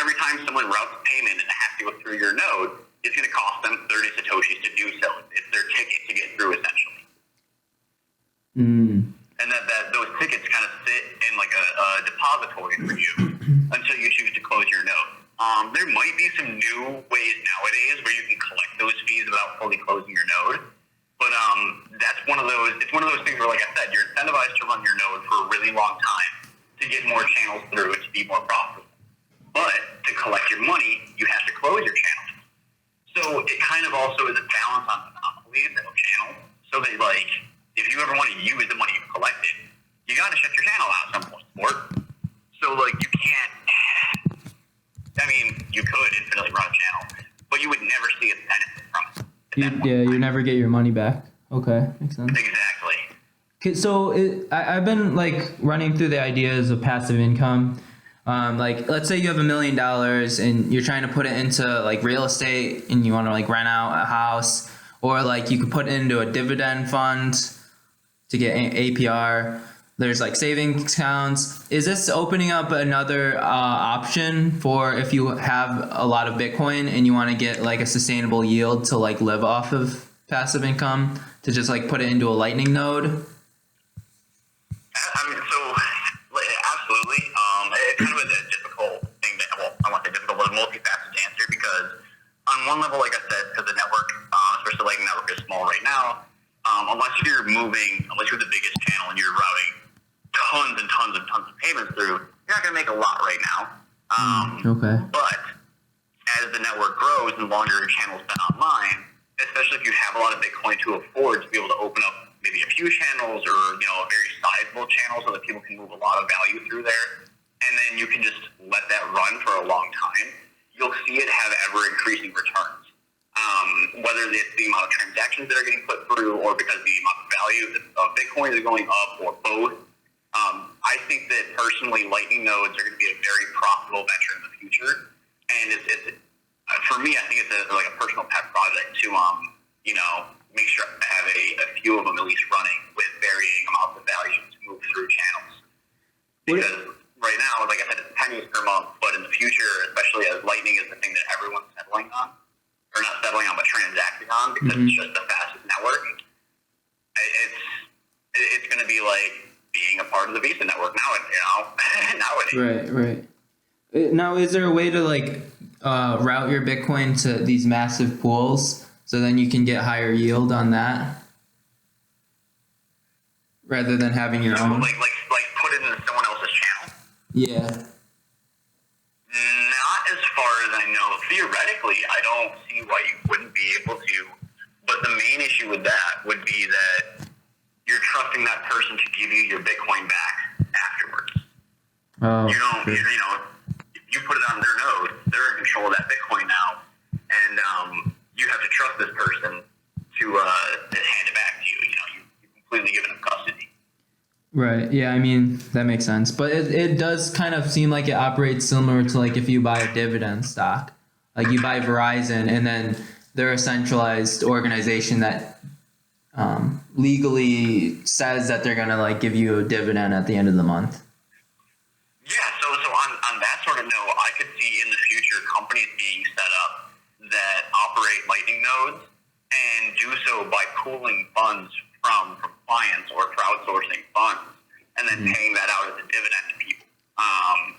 Every time someone routes payment and it has to go through your node, it's going to cost them 30 Satoshis to do so. It's their ticket to get through, essentially. And that those tickets kind of sit in like a depository for you until you choose to close your node. There might be some new ways nowadays where you can collect those fees without fully closing your node. But that's one of those. It's one of those things where, like I said, you're incentivized to run your node for a really long time to get more channels through and to be more profitable. But to collect your money, you have to close your channel. So it kind of also is a balance on monopolies of channels. So that like, if you ever want to use the money you've collected, you got to shut your channel out at some point. So like, you can't. I mean, you could infinitely run a channel, but you would never see a benefit from it. You never get your money back. Okay, makes sense. Exactly. Okay, so I've been like running through the ideas of passive income. Like, let's say you have $1 million and you're trying to put it into like real estate and you want to like rent out a house, or like you could put it into a dividend fund to get APR. There's like savings accounts. Is this opening up another option for if you have a lot of Bitcoin and you want to get like a sustainable yield to like live off of passive income, to just like put it into a Lightning node? I mean, so absolutely. It's kind of a difficult thing to, well, I want to say difficult, but a multifaceted answer, because on one level, like I said, because the network, especially Lightning network, is small right now, unless you're the biggest channel and you're routing tons and tons and tons of payments through, you're not going to make a lot right now. Okay. But as the network grows and longer your channel's been online, especially if you have a lot of Bitcoin to afford to be able to open up maybe a few channels or, a very sizable channel so that people can move a lot of value through there, and then you can just let that run for a long time, you'll see it have ever-increasing returns. Whether it's the amount of transactions that are getting put through or because the amount of value of Bitcoin is going up, or both. I think that personally, Lightning nodes are going to be a very profitable venture in the future, and it's for me, I think it's like a personal pet project to make sure I have a few of them at least running with varying amounts of value to move through channels. Because right now, like I said, it's pennies per month, but in the future, especially as Lightning is the thing that everyone's settling on, or not settling on, but transacting on, because it's just the fastest network. It's going to be like being a part of the Visa network nowadays. Right. Now, is there a way to like route your Bitcoin to these massive pools so then you can get higher yield on that rather than having your own? Like put it in someone else's channel? Yeah. Not as far as I know. Theoretically, I don't see why you wouldn't be able to. But the main issue with that would be that you're trusting that person to give you your Bitcoin back afterwards. Oh, You don't, true. you put it on their node, they're in control of that Bitcoin now, and you have to trust this person to hand it back to you. You completely given them custody. Right. Yeah, I mean, that makes sense. But it does kind of seem like it operates similar to like if you buy a dividend stock. Like you buy Verizon and then they're a centralized organization that legally says that they're going to like give you a dividend at the end of the month. Yeah, so on that sort of note, I could see in the future companies being set up that operate Lightning nodes and do so by pooling funds from clients or crowdsourcing funds and then paying that out as a dividend to people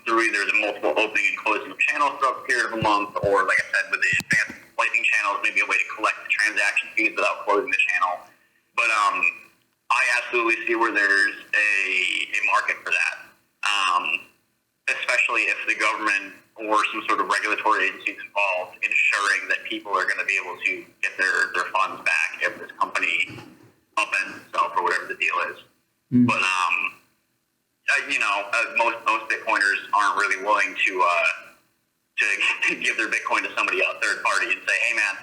through either the multiple opening and closing of channels throughout the period of a month, or like I said, with the advanced Lightning channels, maybe a way to collect the transaction fees without closing the channel. But I absolutely see where there's a market for that. Especially if the government or some sort of regulatory agency is involved, ensuring that people are going to be able to get their funds back if this company upends itself or whatever the deal is. But most Bitcoiners aren't really willing to give their Bitcoin to somebody else, third party, and say, "Hey, man,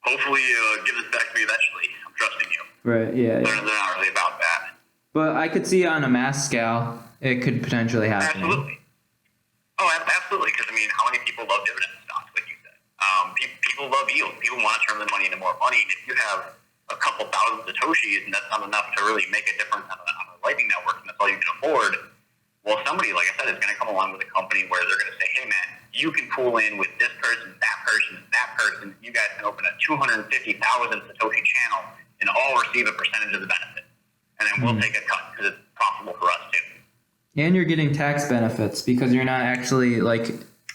hopefully you give this back to me eventually. I'm trusting you." Right. Yeah. They're not really about that. But I could see on a mass scale, it could potentially happen. Absolutely. Oh, absolutely. Because how many people love dividend stocks, like you said? People love yield. People want to turn their money into more money. And if you have a couple thousand Satoshis and that's not enough to really make a difference on a Lightning network, and that's all you can afford, well, somebody, like I said, is going to come along with a company where they're going to say, "Hey, man, you can pool in with this person, that person, and that person. You guys can open a 250,000 Satoshi channel and all receive a percentage of the benefit. And then we'll take a cut because it's profitable for us too." And you're getting tax benefits because you're not actually like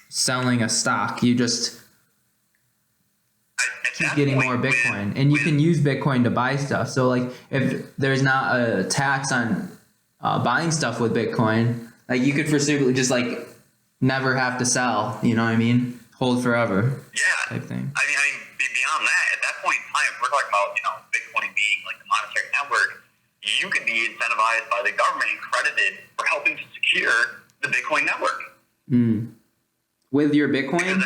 selling a stock. You just keep getting more Bitcoin, and you can use Bitcoin to buy stuff. So like if there's not a tax on buying stuff with Bitcoin, like you could foreseeably just like never have to sell. You know what I mean? Hold forever. Yeah. Type thing. Beyond that, at that point in time, if we're talking about Bitcoin being like the monetary network, you could be incentivized by the government and credited for helping to secure the Bitcoin network. With your Bitcoin? Because,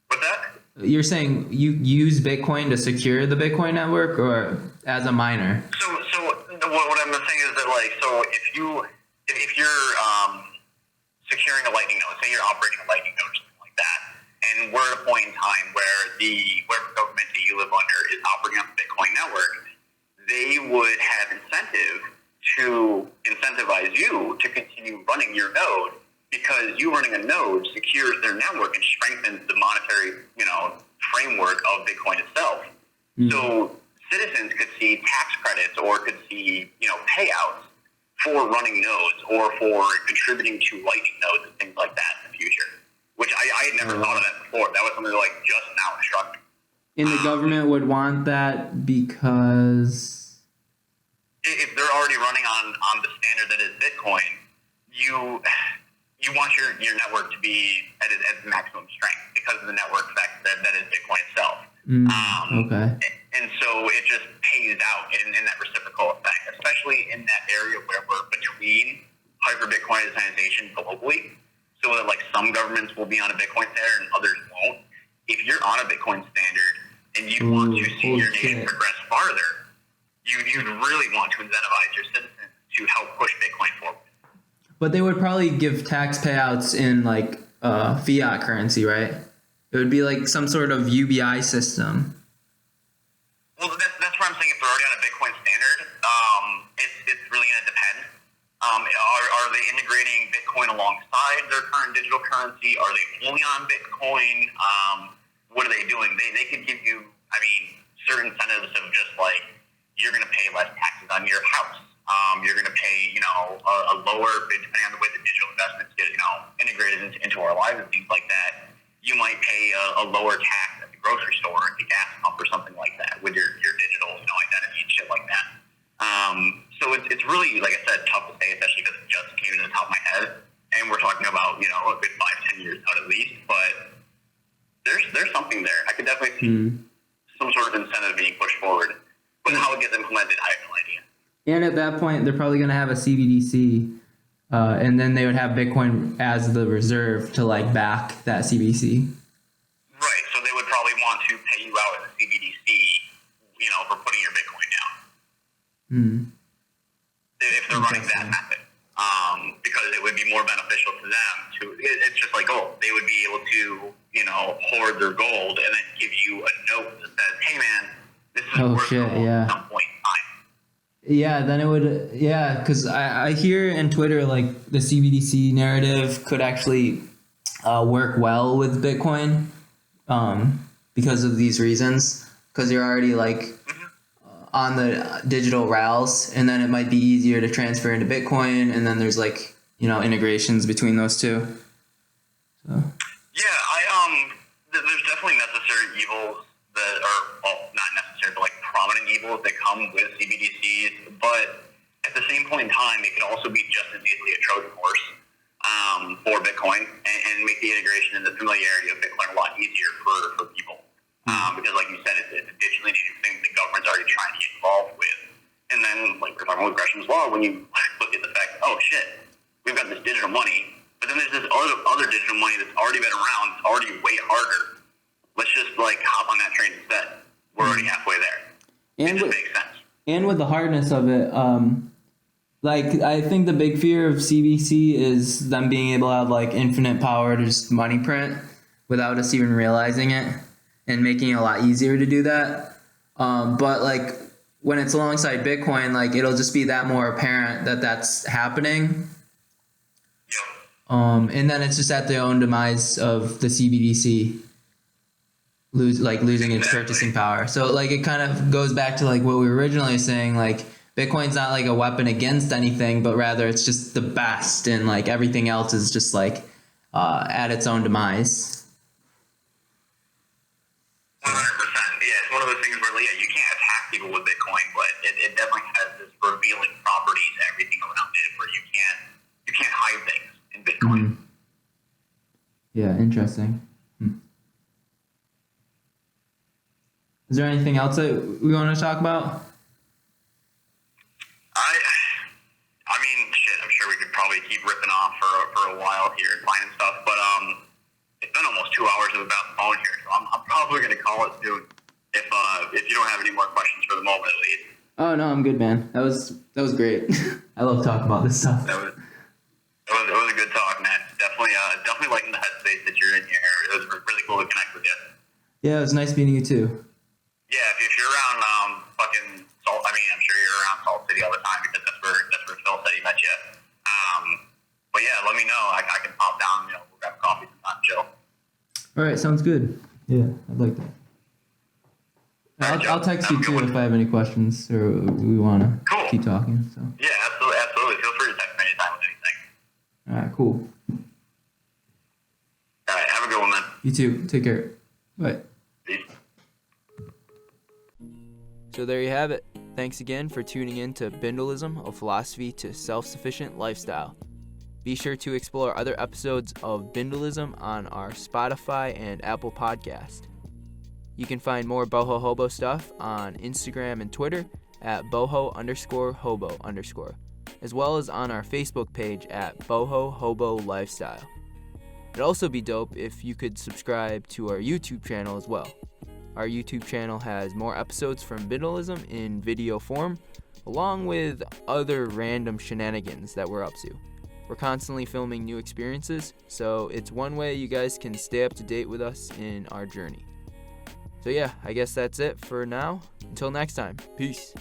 what's that? You're saying you use Bitcoin to secure the Bitcoin network, or as a miner? So what I'm saying is that if you're securing a Lightning node, say you're operating a Lightning node or something like that, and we're at a point in time where whatever government that you live under is operating on the Bitcoin network, they would have incentive to incentivize you to continue running your node, because you running a node secures their network and strengthens the monetary, framework of Bitcoin itself. So citizens could see tax credits or could see, payouts for running nodes or for contributing to Lightning nodes and things like that in the future, which I had never thought of that before. That was something just now struck me. And the government would want that because if they're already running on the standard that is Bitcoin, you want your network to be at maximum strength because of the network effect that is Bitcoin itself. Okay. And so it just pays out in that reciprocal effect, especially in that area where we're between hyper-Bitcoinization globally, so that some governments will be on a Bitcoin standard and others won't. If you're on a Bitcoin standard and you want to see your nation progress farther, you'd really want to incentivize your citizens to help push Bitcoin forward. But they would probably give tax payouts in fiat currency, right? It would be like some sort of UBI system. Well, that's where I'm saying if they're already on a Bitcoin standard, it's really going to depend. Are they integrating Bitcoin alongside their current digital currency? Are they only on Bitcoin? What are they doing? They could give you, certain incentives of just you're going to pay less taxes on your house. You're going to pay, a lower, depending on the way the digital investments get, integrated into our lives and things like that. You might pay a lower tax at the grocery store, at the gas pump, or something like that with your digital, identity and shit like that. So it's really, like I said, tough to say, especially because it just came to the top of my head, and we're talking about, a good 5-10 years out at least. But there's something there. I could definitely see some sort of incentive being pushed forward, but how it gets implemented, I have no idea. And at that point, they're probably going to have a CBDC And then they would have Bitcoin as the reserve to like back that CBDC. Right. So they would probably want to pay you out as a CBDC, for putting your Bitcoin down. If they're running that method. Because it would be more beneficial to them it's just like gold. They would be able to, hoard their gold and then give you a note that says, hey man, this is worth gold at some point in time. Yeah, then it would, because I hear in Twitter, like, the CBDC narrative could actually work well with Bitcoin because of these reasons, because you're already, like, on the digital rails, and then it might be easier to transfer into Bitcoin, and then there's, like, integrations between those two. So. Yeah, there's definitely necessary evils that are, well, not necessary, but like prominent evils that come with CBDCs. But at the same point in time, it can also be just as easily a Trojan horse for Bitcoin and make the integration and the familiarity of Bitcoin a lot easier for people. Because, like you said, it's a digitally native thing the government's already trying to get involved with. And then, like we're talking about Gresham's Law, when you look at the fact, oh shit, we've got this digital money, but then there's this other digital money that's already been around, it's already way harder. Let's just like hop on that train instead. We're already halfway there. It just makes sense. And with the hardness of it, like I think the big fear of CBC is them being able to have like infinite power to just money print without us even realizing it, and making it a lot easier to do that. But like when it's alongside Bitcoin, like it'll just be that more apparent that that's happening. And then it's just at their own demise of the CBDC losing its purchasing power. So like it kind of goes back to like what we were originally saying, like Bitcoin's not like a weapon against anything, but rather it's just the best, and like everything else is just like at its own demise. 100%. Yeah, it's one of those things where you can't attack people with Bitcoin, but it definitely has this revealing properties and everything around it where you can't hide things in Bitcoin. Yeah, interesting. Is there anything else that we want to talk about? I mean, shit, I'm sure we could probably keep ripping off for a while here and finding stuff, but it's been almost 2 hours of about the phone here, so I'm probably going to call it soon if you don't have any more questions for the moment at least. Oh no, I'm good, man. That was great. I love talking about this stuff. It was a good talk, man. Definitely liking the headspace that you're in here. It was really cool to connect with you. Yeah, it was nice meeting you too. Yeah, if you're around fucking Salt, I mean, I'm sure you're around Salt City all the time because that's where Phil said he met you. But yeah, let me know. I can pop down. We'll grab coffee sometime, chill. All right, sounds good. Yeah, I'd like that. I'll text you too if I have any questions or we want to keep talking. So. Yeah, absolutely. Feel free to text me anytime with anything. All right, cool. All right, have a good one, man. You too. Take care. Bye. Peace. So there you have it. Thanks again for tuning in to Bindlism, a philosophy to self-sufficient lifestyle. Be sure to explore other episodes of Bindlism on our Spotify and Apple podcast. You can find more Boho Hobo stuff on Instagram and Twitter at boho_hobo_, as well as on our Facebook page at Boho Hobo Lifestyle. It'd also be dope if you could subscribe to our YouTube channel as well. Our YouTube channel has more episodes from Bindlism in video form, along with other random shenanigans that we're up to. We're constantly filming new experiences, so it's one way you guys can stay up to date with us in our journey. So yeah, I guess that's it for now. Until next time, peace.